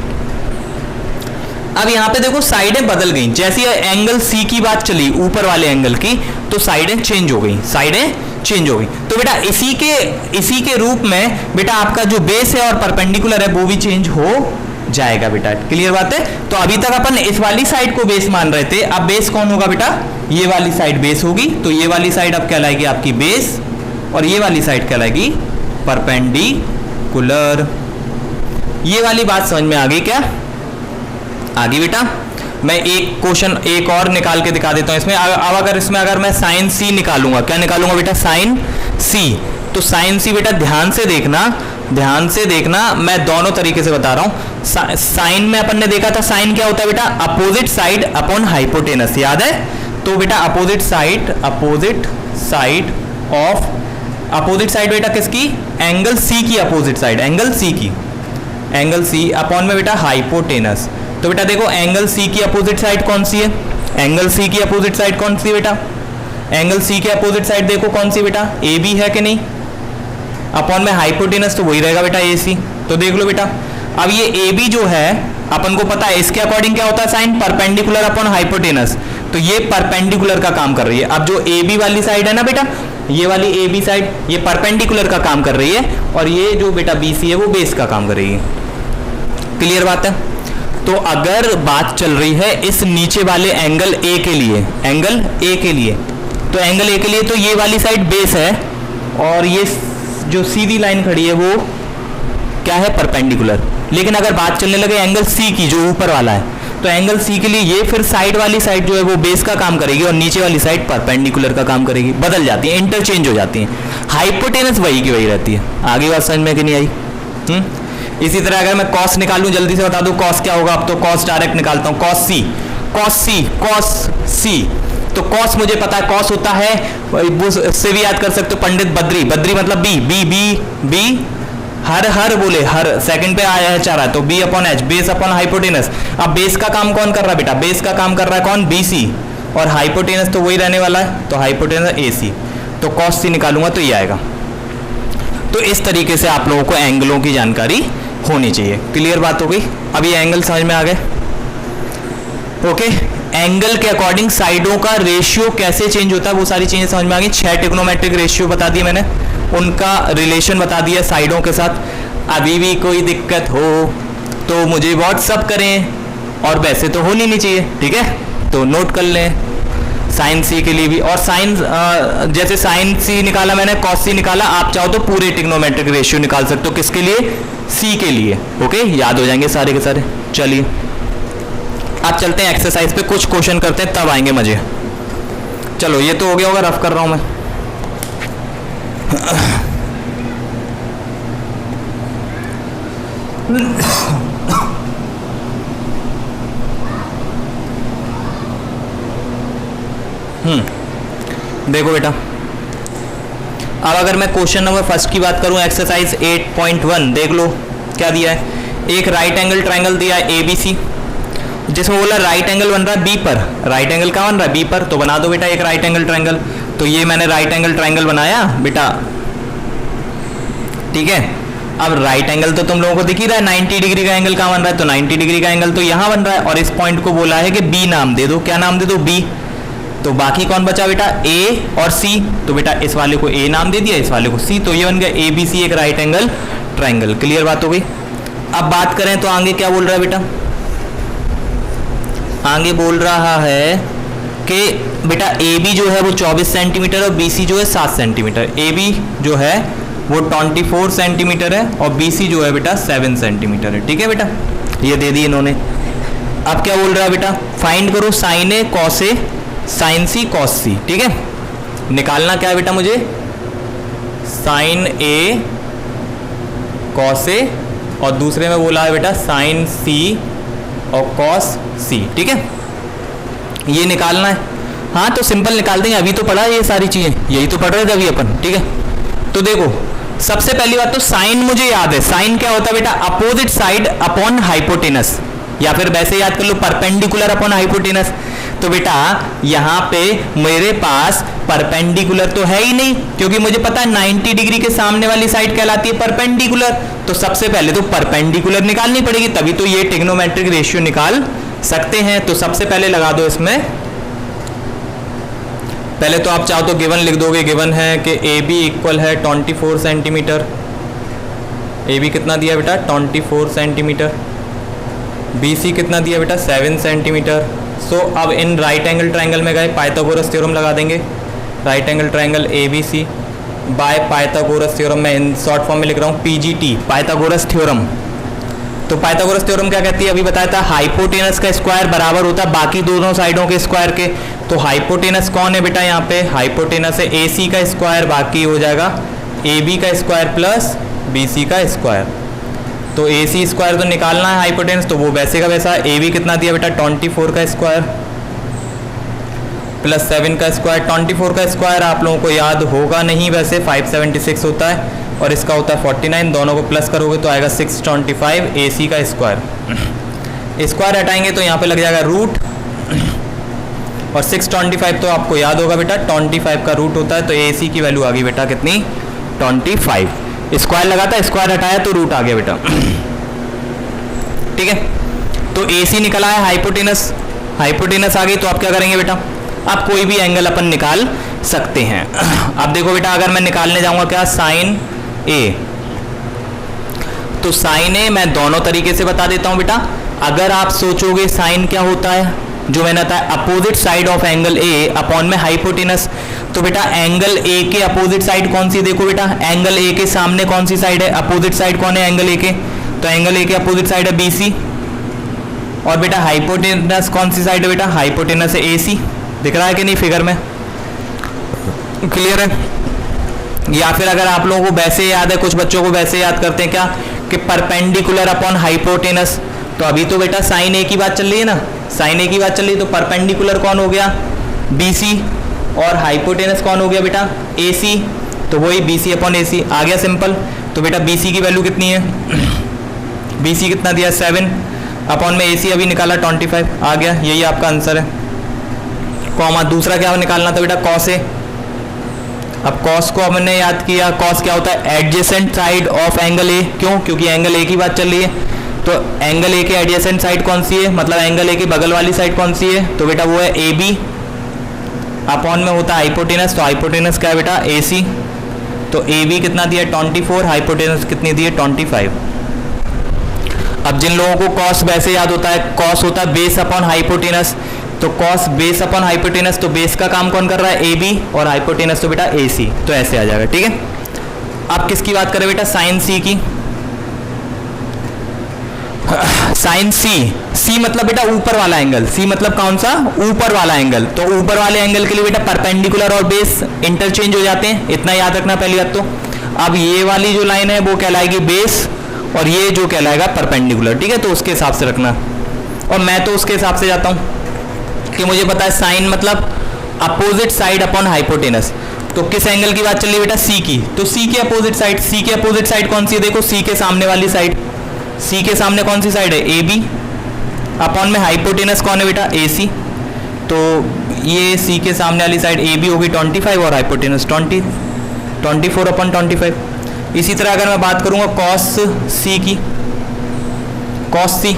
[SPEAKER 1] अब यहाँ पे देखो साइडें बदल गई, जैसे एंगल सी की बात चली ऊपर वाले एंगल की, तो साइडें चेंज हो गई, साइडें चेंज हो गई। तो बेटा इसी के रूप में बेटा आपका जो बेस है और परपेंडिकुलर है वो भी चेंज हो जाएगा बेटा। क्लियर बात है। तो अभी तक अपन इस वाली साइड को बेस मान रहे थे, अब बेस कौन होगा बेटा, ये वाली साइड बेस होगी। तो ये वाली साइड अब कहलाएगी आपकी बेस, और ये वाली साइड कहलाएगी परपेंडिकुलर। ये वाली बात समझ में आ गई क्या, आगे बेटा। मैं एक क्वेश्चन एक और निकाल के दिखा देता हूं इसमें। अब अगर इसमें अगर मैं साइन सी निकालूंगा, क्या निकालूंगा बेटा, साइन सी। तो साइन सी बेटा ध्यान से देखना, मैं दोनों तरीके से बता रहा हूं। साइन में अपन ने देखा था, साइन क्या होता है बेटा, अपोजिट साइड अपॉन हाइपोटेनस, याद है। तो बेटा अपोजिट साइड बेटा किसकी, एंगल सी की opposite side, angle C upon में बेटा हाइपोटेनस। तो बेटा देखो एंगल सी की अपोजिट साइड कौन सी है, एंगल सी की अपोजिट साइड कौन सी बेटा, एंगल सी के अपोजिट साइड देखो कौन सी बेटा, ए बी है कि नहीं, अपॉन में हाइपोटेनस तो वही रहेगा बेटा ए सी। तो देख लो बेटा, अब ये ए बी जो है अपन को पता है इसके अकॉर्डिंग क्या होता है साइन, परपेंडिकुलर अपॉन हाइपोटेनस। तो ये परपेंडिकुलर का काम कर रही है। अब जो ए बी वाली साइड है ना बेटा, ये वाली ए बी साइड, ये परपेंडिकुलर का काम कर रही है, और ये जो बेटा बी सी है वो बेस का काम कर रही है। क्लियर बात है। तो अगर बात चल रही है इस नीचे वाले एंगल ए के लिए, तो एंगल ए के लिए तो ये वाली साइड बेस है, और ये जो सीधी लाइन खड़ी है वो क्या है, परपेंडिकुलर। लेकिन अगर बात चलने लगे एंगल सी की, जो ऊपर वाला है, तो एंगल सी के लिए ये फिर साइड वाली साइड जो है वो बेस का काम करेगी, और नीचे वाली साइड परपेंडिकुलर का काम करेगी। बदल जाती है, इंटरचेंज हो जाती है। हाइपोटेनस वही की वही रहती है। आगे बात समझ में कि नहीं आई। इसी तरह अगर मैं कॉस निकालूं, जल्दी से बता दूं कॉस क्या होगा। अब तो कॉस डायरेक्ट निकालता हूं, कॉस सी। तो कॉस मुझे पता है, कॉस होता है, वो से भी याद कर सकते हो, पंडित बद्री मतलब बी हर बोले, हर सेकंड पे आया है चाह रहा है, तो B upon H, base upon hypotenuse. अब बेस का काम कौन कर रहा है बेटा, बेस का काम कर रहा है कौन, बी सी, और हाइपोटेनस तो वही रहने वाला है, तो हाइपोटेनस ए सी। तो कॉस सी निकालूंगा तो ये आएगा। तो इस तरीके से आप लोगों को एंगलों की जानकारी होनी चाहिए। क्लियर बात हो गई। अब ये एंगल समझ में आ गए। ओके, एंगल के अकॉर्डिंग साइडों का रेशियो कैसे चेंज होता है वो सारी चीजें समझ में आ गई। 6 ट्रिग्नोमेट्रिक रेशियो बता दिए मैंने, उनका रिलेशन बता दिया साइडों के साथ। अभी भी कोई दिक्कत हो तो मुझे व्हाट्सअप करें, और वैसे तो होनी नहीं चाहिए, ठीक है, तो नोट कर लें। साइन सी के लिए भी, और साइन जैसे साइन सी निकाला मैंने, कॉस सी निकाला, आप चाहो तो पूरे ट्रिग्नोमेट्रिक रेशियो निकाल सकते हो। किसके लिए, सी के लिए। ओके, याद हो जाएंगे सारे के सारे। चलिए अब चलते हैं एक्सरसाइज पे, कुछ क्वेश्चन करते हैं तब आएंगे मजे। चलो ये तो हो गया होगा, रफ कर रहा हूं मैं। देखो बेटा, अब अगर मैं क्वेश्चन नंबर फर्स्ट की बात करूं, एक्सरसाइज 8.1 देख लो क्या दिया है। एक राइट एंगल ट्राइंगल दिया है ABC, जिसमें बोला राइट एंगल बन रहा है बी पर। राइट एंगल कहाँ बन रहा है, बी पर। तो बना दो बेटा एक राइट एंगल ट्राइंगल। तो ये मैंने राइट एंगल ट्राइंगल बनाया बेटा, ठीक है। अब राइट एंगल तो तुम लोगों को दिख ही रहा है, 90 डिग्री का एंगल कहाँ बन रहा है, तो 90 डिग्री का एंगल तो यहाँ बन रहा है, और इस पॉइंट को बोला है कि बी नाम दे दो। क्या नाम दे दो, बी। तो बाकी कौन बचा बेटा, ए और सी। तो बेटा इस वाले को ए नाम दे दिया, इस वाले को सी, तो ये बन गया ABC एक राइट एंगल ट्राइंगल। क्लियर बात हो गई। अब बात करें तो आगे क्या बोल रहा है बेटा, आगे बोल रहा है कि बेटा AB जो है वो 24 सेंटीमीटर और BC जो है 7 सेंटीमीटर। AB जो है वो 24 सेंटीमीटर है और BC जो है बेटा 7 सेंटीमीटर है। ठीक है बेटा, ये दे दी इन्होंने। अब क्या बोल रहा है बेटा, फाइंड करो sign A cos A sign C cos सी। ठीक है, निकालना क्या है बेटा मुझे, साइन ए कॉस ए और दूसरे में बोला है बेटा साइन सी और कॉस सी। ठीक है, ये निकालना है। हाँ तो सिंपल निकाल देंगे, अभी तो पढ़ा ये सारी चीजें, यही तो पढ़ रहे थे अभी अपन। ठीक है, तो देखो सबसे पहली बात तो साइन मुझे याद है, साइन क्या होता है बेटा, अपोजिट साइड अपॉन हाइपोटेनस, या फिर वैसे याद कर लो परपेंडिकुलर अपॉन हाइपोटेनस। तो बेटा यहाँ पे मेरे पास परपेंडिकुलर तो है ही नहीं, क्योंकि मुझे पता है 90 डिग्री के सामने वाली साइड कहलाती है परपेंडिकुलर। तो सबसे पहले तो परपेंडिकुलर निकालनी पड़ेगी, तभी तो ये ट्रिग्नोमेट्रिक रेशियो निकाल सकते हैं। तो सबसे पहले लगा दो इसमें, पहले तो आप चाहो तो गिवन लिख दोगे, गिवन है कि AB इक्वल है 24 सेंटीमीटर। AB कितना दिया बेटा 24 सेंटीमीटर, BC कितना दिया बेटा 7 सेंटीमीटर। सो अब इन राइट एंगल ट्रायंगल में गए, पाइथागोरस थ्योरम लगा देंगे। Right angle triangle ABC by Pythagoras theorem, मैं इन शॉर्ट फॉर्म में लिख रहा हूँ PGT, पाइथागोरस थ्योरम। तो पाइथागोरस थ्योरम क्या कहती है, अभी बताया था, हाइपोटेनस का स्क्वायर बराबर होता है बाकी दोनों साइडों के स्क्वायर के। तो हाइपोटेनस कौन है बेटा, यहाँ पे हाइपोटेनस है AC का स्क्वायर, बाकी हो जाएगा AB का स्क्वायर प्लस BC का स्क्वायर। तो AC स्क्वायर तो निकालना है हाइपोटेनस, तो वो वैसे का वैसा। AB कितना दिया बेटा 24 का स्क्वायर प्लस 7 का स्क्वायर। 24 का स्क्वायर आप लोगों को याद होगा नहीं वैसे, 576 होता है, और इसका होता है 49, दोनों को प्लस करोगे तो आएगा 625 AC का स्क्वायर। स्क्वायर हटाएंगे तो यहाँ पे लग जाएगा रूट, और 625 तो आपको याद होगा बेटा 25 का रूट होता है, तो AC की वैल्यू आ गई बेटा कितनी 25। स्क्वायर लगा था, स्क्वायर हटाया तो रूट आ गया बेटा। ठीक है, तो AC निकला है, हाइपोटेनस हाइपोटेनस आ गई, तो आप क्या करेंगे बेटा, आप कोई भी एंगल अपन निकाल सकते हैं। अब देखो बेटा, अगर मैं निकालने जाऊंगा क्या साइन ए, तो साइन ए मैं दोनों तरीके से बता देता हूं बेटा। अगर आप सोचोगे साइन क्या होता है, जो मैंने बताया opposite side of angle A upon में हाइपोटेनस। तो बेटा एंगल ए के अपोजिट साइड कौन सी, देखो बेटा एंगल ए के सामने कौन सी साइड है, अपोजिट साइड कौन है एंगल ए के, तो एंगल ए के अपोजिट साइड है BC। और बेटा हाइपोटेनस कौन सी साइड है बेटा, हाइपोटेनस है AC। दिख रहा है कि नहीं फिगर में, क्लियर है। या फिर अगर आप लोगों को वैसे याद है, कुछ बच्चों को वैसे याद करते हैं क्या कि परपेंडिकुलर अपॉन हाइपोटेनस। तो अभी तो बेटा साइन ए की बात चल रही है ना, साइन ए की बात चल रही है, तो परपेंडिकुलर कौन हो गया BC, और हाइपोटेनस कौन हो गया बेटा AC, तो वही BC अपॉन AC आ गया सिंपल। तो बेटा BC की वैल्यू कितनी है, BC कितना दिया 7 अपॉन में AC अभी निकाला 25 आ गया, यही आपका आंसर है। कॉमा दूसरा क्या निकालना था बेटा कॉस ए। अब कॉस को हमने याद किया, कॉस क्या होता है एडजेसेंट साइड ऑफ एंगल ए, क्यों, क्योंकि एंगल ए की बात चल रही है। तो एंगल ए के एडजेसेंट साइड कौन सी है, मतलब एंगल ए के बगल वाली साइड कौन सी है, तो बेटा वो है AB अपॉन में होता है हाइपोटेनस, तो हाइपोटेनस क्या है बेटा AC। तो AB कितना दिया 24, हाइपोटेनस कितनी दी है 25। अब जिन लोगों को कॉस वैसे याद होता है, कॉस होता है बेस अपॉन हाइपोटेनस, तो कॉस बेस अपॉन हाइपोटेनस, तो बेस का काम कौन कर रहा है AB, और हाइपोटेनस तो बेटा AC, तो ऐसे आ जाएगा। ठीक है, अब किसकी बात करें बेटा साइन C की, साइन C मतलब बेटा ऊपर वाला एंगल, C मतलब कौन सा ऊपर वाला एंगल। तो ऊपर वाले एंगल के लिए बेटा परपेंडिकुलर और बेस इंटरचेंज हो जाते हैं, इतना याद रखना पहली बात। तो अब ये वाली जो लाइन है वो कहलाएगी बेस, और ये जो कहलाएगा परपेंडिकुलर। ठीक है, तो उसके हिसाब से रखना, और मैं तो उसके हिसाब से जाता हूँ कि मुझे पता है साइन मतलब अपोजिट साइड अपॉन हाइपोटेनस। तो किस एंगल की बात चल रही है बेटा C की, तो C के अपोजिट साइड, C के अपोजिट साइड कौन सी है, देखो C के सामने वाली साइड, C के सामने कौन सी साइड है AB अपॉन में हाइपोटेनस कौन है बेटा AC। तो ये C के सामने वाली साइड AB होगी 25 और हाइपोटेनस 24 अपॉन 25। इसी तरह अगर मैं बात करूंगा कॉस C की, कॉस C,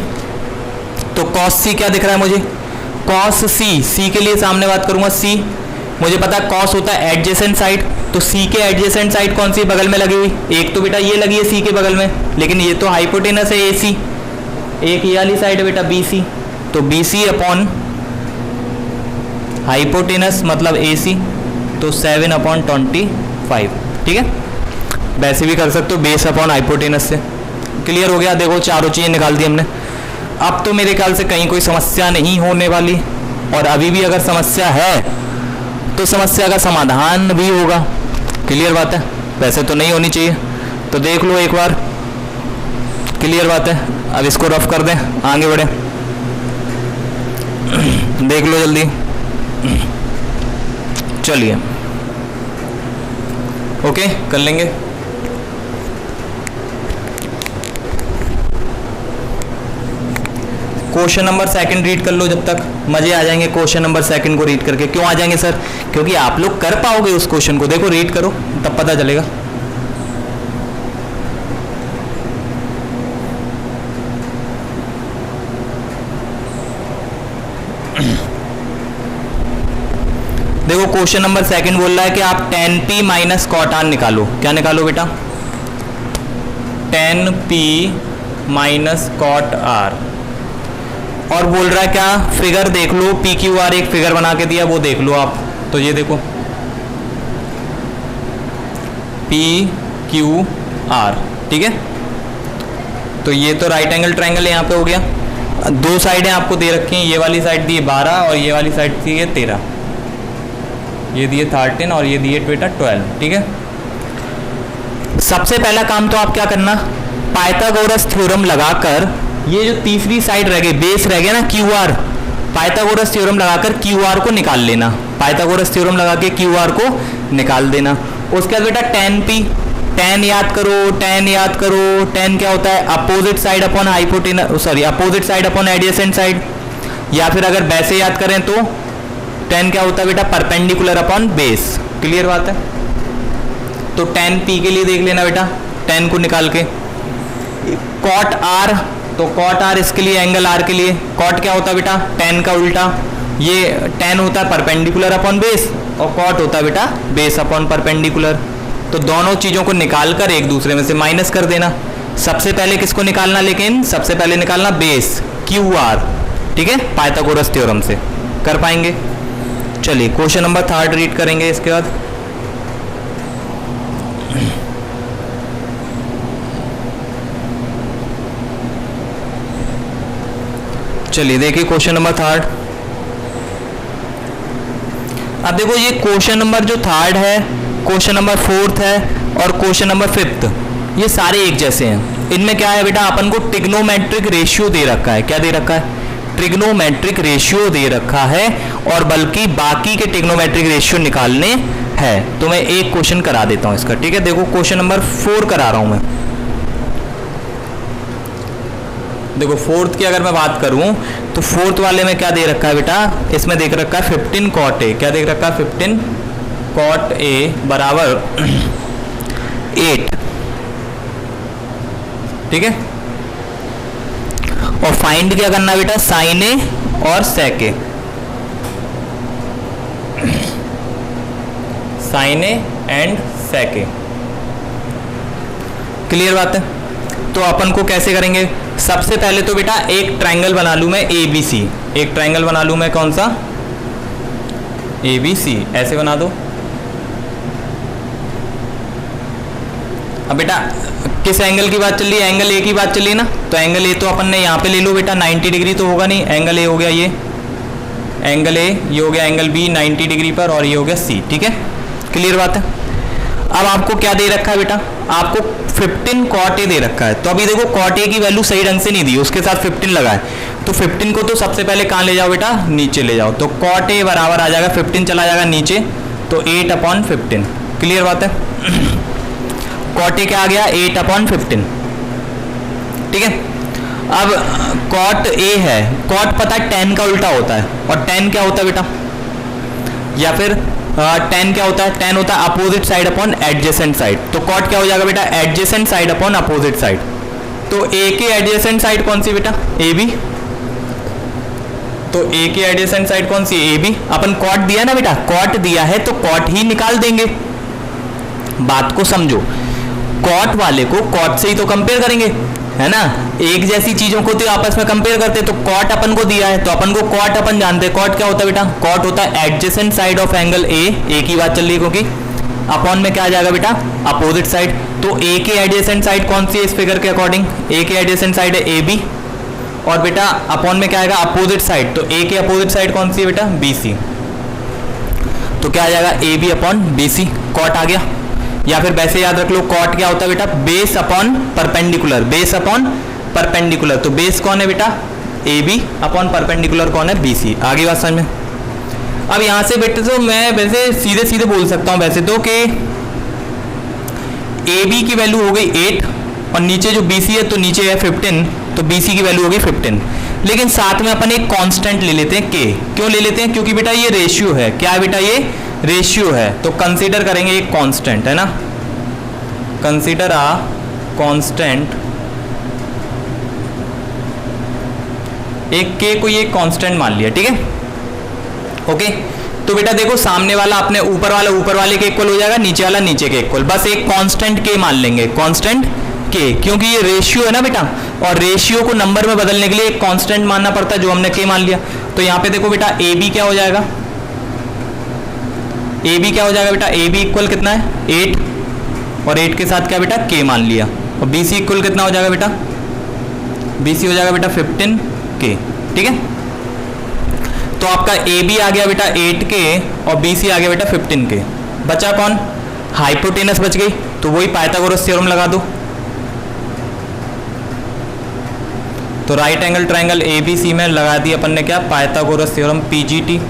[SPEAKER 1] तो कॉस C क्या दिख रहा है मुझे, कॉस C के लिए सामने बात करूंगा C, मुझे पता है कॉस होता है एडजेसेंट साइड, तो C के एडजेसेंट साइड कौन सी बगल में लगी हुई, एक तो बेटा ये लगी है C के बगल में, लेकिन ये तो हाइपोटेनस है AC, एक ये वाली साइड है बेटा BC, तो BC अपॉन हाइपोटेनस मतलब AC, तो 7 अपॉन 25। ठीक है, वैसे भी कर सकते हो बेस अपॉन हाइपोटेनस से। क्लियर हो गया। देखो चारों चीज़ें निकाल दी हमने। अब तो मेरे ख्याल से कहीं कोई समस्या नहीं होने वाली, और अभी भी अगर समस्या है तो समस्या का समाधान भी होगा। क्लियर बात है, वैसे तो नहीं होनी चाहिए। तो देख लो एक बार। क्लियर बात है। अब इसको रफ कर दें, आगे बढ़े। देख लो जल्दी। चलिए ओके कर लेंगे। क्वेश्चन नंबर सेकंड रीड कर लो, जब तक मजे आ जाएंगे क्वेश्चन नंबर सेकंड को रीड करके। क्यों आ जाएंगे सर? क्योंकि आप लोग कर पाओगे उस क्वेश्चन को। देखो रीड करो तब पता चलेगा। देखो क्वेश्चन नंबर सेकंड बोल रहा है कि आप tan p minus cot R निकालो। क्या निकालो बेटा? tan p minus cot R. और बोल रहा है क्या? फिगर देख लो, पी क्यू आर एक फिगर बना के दिया, वो देख लो आप। तो ये देखो पी क्यू आर, ठीक है। तो ये तो राइट एंगल ट्रायंगल यहाँ पे हो गया। दो साइडें आपको दे रखी हैं, ये वाली साइड दी है 12 और ये वाली साइड दी है 13। ये दिए 13 और ये दिए बेटा 12, ठीक है। सबसे पहला काम तो आप क्या करना, पाइथागोरस थ्योरम लगाकर ये जो तीसरी साइड रह गई, बेस रह गया ना क्यू आर, पाइथागोरस थ्योरम लगाकर क्यू आर को निकाल लेना। पाइथागोरस थ्योरम लगा के क्यू आर को निकाल देना। उसके बाद बेटा tan p, tan याद करो, tan याद करो। tan क्या होता है? Opposite side upon hypotenuse, sorry opposite side upon adjacent side. या फिर अगर वैसे याद करें तो tan क्या होता है बेटा? Perpendicular upon base. क्लियर बात है। तो tan p के लिए देख लेना बेटा, tan को निकाल के। cot r, तो cot r इसके लिए एंगल r के लिए। cot क्या होता है बेटा? tan का उल्टा। ये tan होता है परपेंडिकुलर अपॉन बेस और cot होता है बेटा बेस अपॉन परपेंडिकुलर। तो दोनों चीज़ों को निकाल कर एक दूसरे में से माइनस कर देना। सबसे पहले किसको निकालना? लेकिन सबसे पहले निकालना बेस क्यू आर, ठीक है, पाइथागोरस थ्योरम से। कर पाएंगे? चलिए क्वेश्चन नंबर थर्ड रीड करेंगे इसके बाद। चलिए देखिए क्वेश्चन नंबर थर्ड। अब देखो ये क्वेश्चन नंबर जो थर्ड है, क्वेश्चन नंबर फोर्थ है और क्वेश्चन नंबर फिफ्थ, ये सारे एक जैसे हैं। इनमें क्या है बेटा? अपन को ट्रिग्नोमेट्रिक रेशियो दे रखा है। क्या दे रखा है? ट्रिग्नोमेट्रिक रेशियो दे रखा है, और बल्कि बाकी के ट्रिग्नोमेट्रिक रेशियो निकालने हैं। तो मैं एक क्वेश्चन करा देता हूं इसका, ठीक है। देखो क्वेश्चन नंबर 4 करा रहा हूं मैं। देखो फोर्थ की अगर मैं बात करूं तो फोर्थ वाले में क्या दे रखा है बेटा? इसमें देख रखा है 15 कॉट ए। क्या देख रखा है? 15 कॉट ए बराबर 8, ठीक है। और फाइंड क्या करना बेटा? साइन ए और sec A. Sine A and sec A. Clear बात है। तो अपन को कैसे करेंगे? सबसे पहले तो बेटा एक ट्रायंगल बना लूं मैं ABC। एक ट्रायंगल बना लूं मैं, कौन सा? ABC। ऐसे बना दो। अब बेटा किस एंगल की बात चल रही है? एंगल ए की बात चल रही है ना। तो एंगल ए तो अपन ने यहाँ पे ले लो बेटा, 90 डिग्री तो होगा नहीं। एंगल ए हो गया ये, एंगल ए, ये हो गया एंगल बी 90 डिग्री पर, और ये हो गया सी, ठीक है। क्लियर बात है। अब आपको क्या दे रखा है बेटा? आपको 15 कॉट ए दे रखा है। तो अभी देखो कॉट ए की वैल्यू सही ढंग से नहीं दी, उसके साथ 15 लगा है। तो 15 को तो सबसे पहले कहाँ ले जाओ बेटा? नीचे ले जाओ। तो कॉट ए बराबर आ जाएगा, 15 चला जाएगा नीचे, तो 8/15। क्लियर बात है। कॉट ए क्या आ गया? 8/15, ठीक है। अब कॉट ए है, कॉट पता है tan का उल्टा होता है, और tan क्या होता है बेटा? या फिर tan क्या होता है? tan होता है opposite side upon adjacent side. तो कॉट क्या हो जाएगा बेटा? Adjacent side upon opposite side. तो ए की एडजेसेंट साइड कौन सी बेटा? AB। तो ए की एडजेसेंट साइड कौन सी? AB। अपन कॉट दिया ना बेटा, कॉट दिया है तो कॉट ही निकाल देंगे। बात को समझो, कॉट वाले को कॉट से ही तो कंपेयर करेंगे, है ना। एक जैसी चीजों को तो आपस में कंपेयर करते। तो कॉट अपन को दिया है तो अपन को कॉट अपन जानते हैं। कॉट क्या होता है बेटा? कॉट होता है एडजेसेंट साइड ऑफ एंगल ए की बात चल रही है, क्योंकि अपॉन में क्या आ जाएगा बेटा, अपोजिट साइड। तो ए के एडजेसेंट साइड कौन सी है इस फिगर के अकॉर्डिंग, ए के एडजेसेंट साइड है ए बी, और बेटा अपॉन में क्या आएगा, अपोजिट साइड। तो ए के अपोजिट साइड कौन सी है बेटा, बी सी। तो क्या आ जाएगा, A B upon B C, cot आ गया। या फिर वैसे याद रख लो, कॉट क्या होता है बेटा, base upon perpendicular, base upon perpendicular. तो बेस कौन है बेटा, ए बी अपॉन परपेंडिकुलर कौन है, बी सी। आगे बात समझ में। अब यहां से बेटे तो मैं वैसे सीधे सीधे बोल सकता हूं वैसे तो कि ए बी की वैल्यू हो गई 8 और नीचे जो बी सी है तो नीचे है 15, तो बी सी की वैल्यू हो गई 15। लेकिन साथ में अपन एक कांस्टेंट ले लेते हैं के। क्यों ले लेते हैं, क्योंकि बेटा ये रेशियो है। क्या है बेटा, ये रेशियो है, तो कंसीडर करेंगे एक कांस्टेंट, है ना, कंसीडर आ कांस्टेंट। एक के को ये कांस्टेंट मान लिया, ठीक है, ओके। तो बेटा देखो, सामने वाला अपने ऊपर वाला ऊपर वाले के इक्वल हो जाएगा, नीचे वाला नीचे के इक्वल। बस एक कांस्टेंट के मान लेंगे, कांस्टेंट के, क्योंकि ये रेशियो है ना बेटा, और रेशियो को नंबर में बदलने के लिए एक कांस्टेंट मानना पड़ता है, जो हमने के मान लिया। तो यहाँ पे देखो बेटा, ए बी क्या हो जाएगा, ए बी क्या हो जाएगा बेटा, ए बी इक्वल कितना है 8, और 8 के साथ क्या बेटा, के मान लिया। और बी सी इक्वल कितना हो जाएगा बेटा, बी सी हो जाएगा बेटा 15 के, ठीक है। तो आपका ए बी आ गया बेटा 8 के और बी सी आ गया बेटा 15 के। बचा कौन, हाइपोटेनस बच गई, तो वही पाइथागोरस थ्योरम लगा दो। तो right angle triangle A B C में लगा दी अपन ने क्या, पाइथागोरस थ्योरम पीजीटी।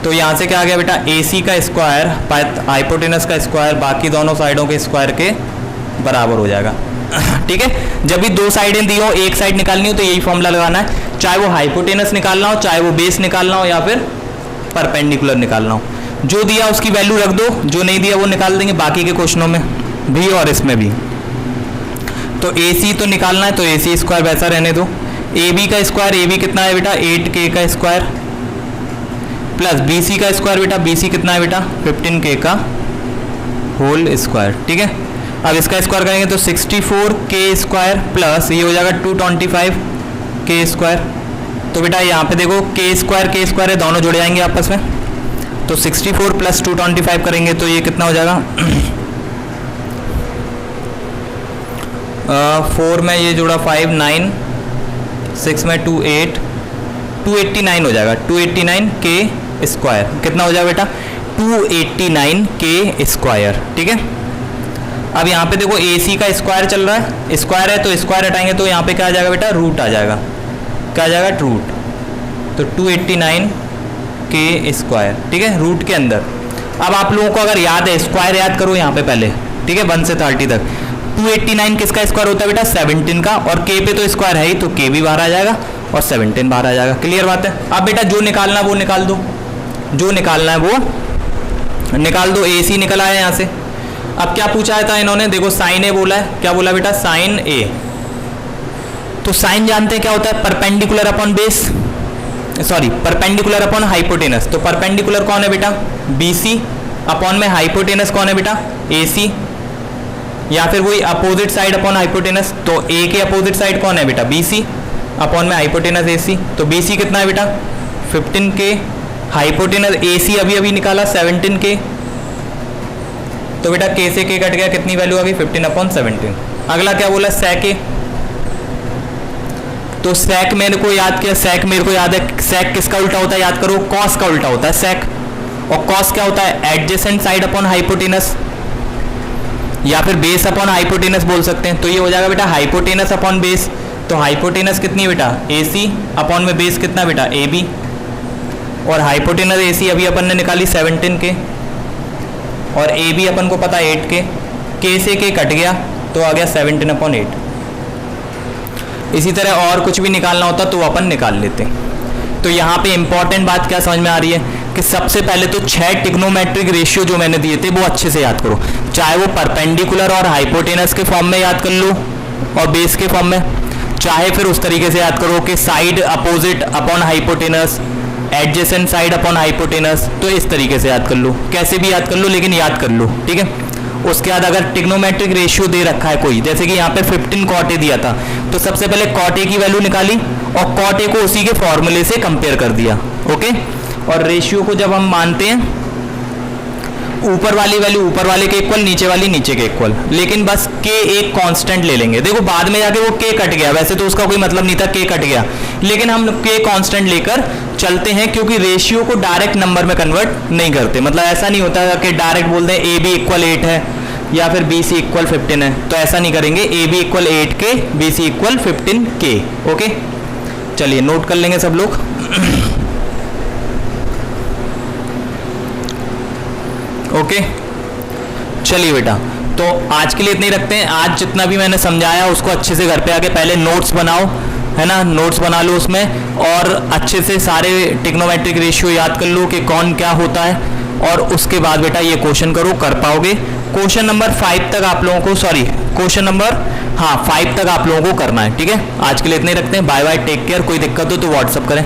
[SPEAKER 1] तो यहाँ से क्या आ गया बेटा, ए सी का स्क्वायर हाइपोटेनस का स्क्वायर बाकी दोनों साइडों के स्क्वायर के बराबर हो जाएगा, ठीक है। जब भी दो साइडें दी हो, एक साइड निकालनी हो तो यही फॉर्मूला लगाना है, चाहे वो हाइपोटेनस निकालना हो, चाहे वो बेस निकालना हो, या फिर परपेंडिकुलर निकालना हो। जो दिया उसकी वैल्यू रख दो, जो नहीं दिया वो निकाल देंगे बाकी के क्वेश्चनों में भी और इसमें भी। तो ए सी तो निकालना है, तो ए सी स्क्वायर वैसा रहने दो। ए बी का स्क्वायर, ए बी कितना है बेटा 8k का स्क्वायर, प्लस बी सी का स्क्वायर बेटा, बी सी कितना है बेटा 15k का होल स्क्वायर, ठीक है। अब इसका स्क्वायर करेंगे तो 64k स्क्वायर प्लस ये हो जाएगा 225k स्क्वायर। तो बेटा यहाँ पे देखो k स्क्वायर है, दोनों जुड़ जाएंगे आपस में। तो 64 प्लस 225 करेंगे तो ये कितना हो जाएगा 4 में ये जुड़ा 5 9, 6 में 2 8, 289 हो जाएगा, 289k स्क्वायर। कितना हो जाएगा बेटा 289k स्क्वायर, ठीक है। अब यहाँ पे देखो ए सी का स्क्वायर चल रहा है, स्क्वायर है तो स्क्वायर हटाएंगे तो यहाँ पे क्या आ जाएगा बेटा, रूट आ जाएगा। क्या आ जाएगा, रूट। तो 289k स्क्वायर, ठीक है, रूट के अंदर। अब आप लोगों को अगर याद है, स्क्वायर याद करो यहाँ पे पहले, ठीक है, 1 से 30 तक। 289 किसका स्क्वायर होता है बेटा 17 का, और k पे तो स्क्वायर है ही, तो k भी बाहर आ जाएगा और 17 बाहर आ जाएगा। क्लियर बात है। अब बेटा जो निकालना है वो निकाल दो, जो निकालना है वो निकाल दो। ए सी निकल आया यहाँ से। अब क्या पूछा था इन्होंने, देखो साइन ए बोला है, क्या बोला बेटा साइन ए। तो साइन जानते हैं क्या होता है, perpendicular upon base, sorry perpendicular upon hypotenuse. तो परपेंडिकुलर कौन है बेटा बी सी, अपॉन में हाइपोटेनस कौन है बेटा ए सी, या फिर वही अपोजिट साइड अपॉन हाइपोटेनस। तो ए के अपोजिट साइड कौन है बेटा बी सी, अपॉन में हाइपोटेनस ए सी। तो बी सी कितना है बेटा 15k, हाइपोटेनस ए सी अभी अभी निकाला 17k। तो बेटा k से k कट गया, कितनी वैल्यू आ गई 15/17। अगला क्या बोला sec a। तो sec मेरे को याद किया, sec मेरे को याद है, sec किसका उल्टा होता है याद करो, cos का उल्टा होता है sec। और cos क्या होता है एडजेसेंट साइड अपॉन हाइपोटेनस, या फिर बेस अपॉन हाइपोटेनस बोल सकते हैं। तो ये हो जाएगा बेटा हाइपोटेनस अपॉन बेस। तो हाइपोटेनस कितनी है बेटा ए सी, अपॉन में बेस कितना बेटा ए बी, और हाइपोटेनस ए सी अभी अपन ने निकाली 17k, और ए बी अपन को पता 8k, k से k कट गया तो आ गया 17/8। इसी तरह और कुछ भी निकालना होता तो अपन निकाल लेते। तो यहाँ पे इंपॉर्टेंट बात क्या समझ में आ रही है कि सबसे पहले तो 6 ट्रिग्नोमेट्रिक रेशियो जो मैंने दिए थे वो अच्छे से याद करो, चाहे वो परपेंडिकुलर और हाइपोटेनस के फॉर्म में याद कर लो और बेस के फॉर्म में, चाहे फिर उस तरीके से याद करो कि side opposite upon hypotenuse, adjacent side upon hypotenuse. तो इस तरीके से याद कर लो, कैसे भी याद कर लो लेकिन याद कर लो, ठीक है। उसके बाद अगर ट्रिग्नोमेट्रिक रेशियो दे रखा है कोई, जैसे कि यहाँ पे 15 cot A दिया था, तो सबसे पहले cot A की वैल्यू निकाली और cot A को उसी के फॉर्मूले से कंपेयर कर दिया, ओके। और रेशियो को जब हम मानते हैं ऊपर वाली वैल्यू ऊपर वाले के इक्वल, नीचे वाली नीचे के इक्वल, लेकिन बस k एक कांस्टेंट ले लेंगे। देखो बाद में जाके वो k कट गया, वैसे तो उसका कोई मतलब नहीं था, k कट गया, लेकिन हम k कांस्टेंट लेकर चलते हैं, क्योंकि रेशियो को डायरेक्ट नंबर में कन्वर्ट नहीं करते। मतलब ऐसा नहीं होता कि डायरेक्ट बोलते हैं ए बी इक्वल 8 है या फिर बी सी इक्वल 15 है, तो ऐसा नहीं करेंगे। A B equal 8k, B C equal 15k। Okay, चलिए नोट कर लेंगे सब लोग। ओके चलिए बेटा, तो आज के लिए इतने ही रखते हैं। आज जितना भी मैंने समझाया उसको अच्छे से घर पे आके पहले नोट्स बनाओ, है ना, नोट्स बना लो उसमें, और अच्छे से सारे ट्रिग्नोमेट्रिक रेशियो याद कर लो कि कौन क्या होता है, और उसके बाद बेटा ये क्वेश्चन करो, कर पाओगे। क्वेश्चन नंबर 5 तक आप लोगों को, सॉरी क्वेश्चन नंबर 5 तक आप लोगों को करना है। ठीक है, आज के लिए इतने ही रखते हैं। Bye bye, take care. कोई दिक्कत हो तो व्हाट्सअप करें।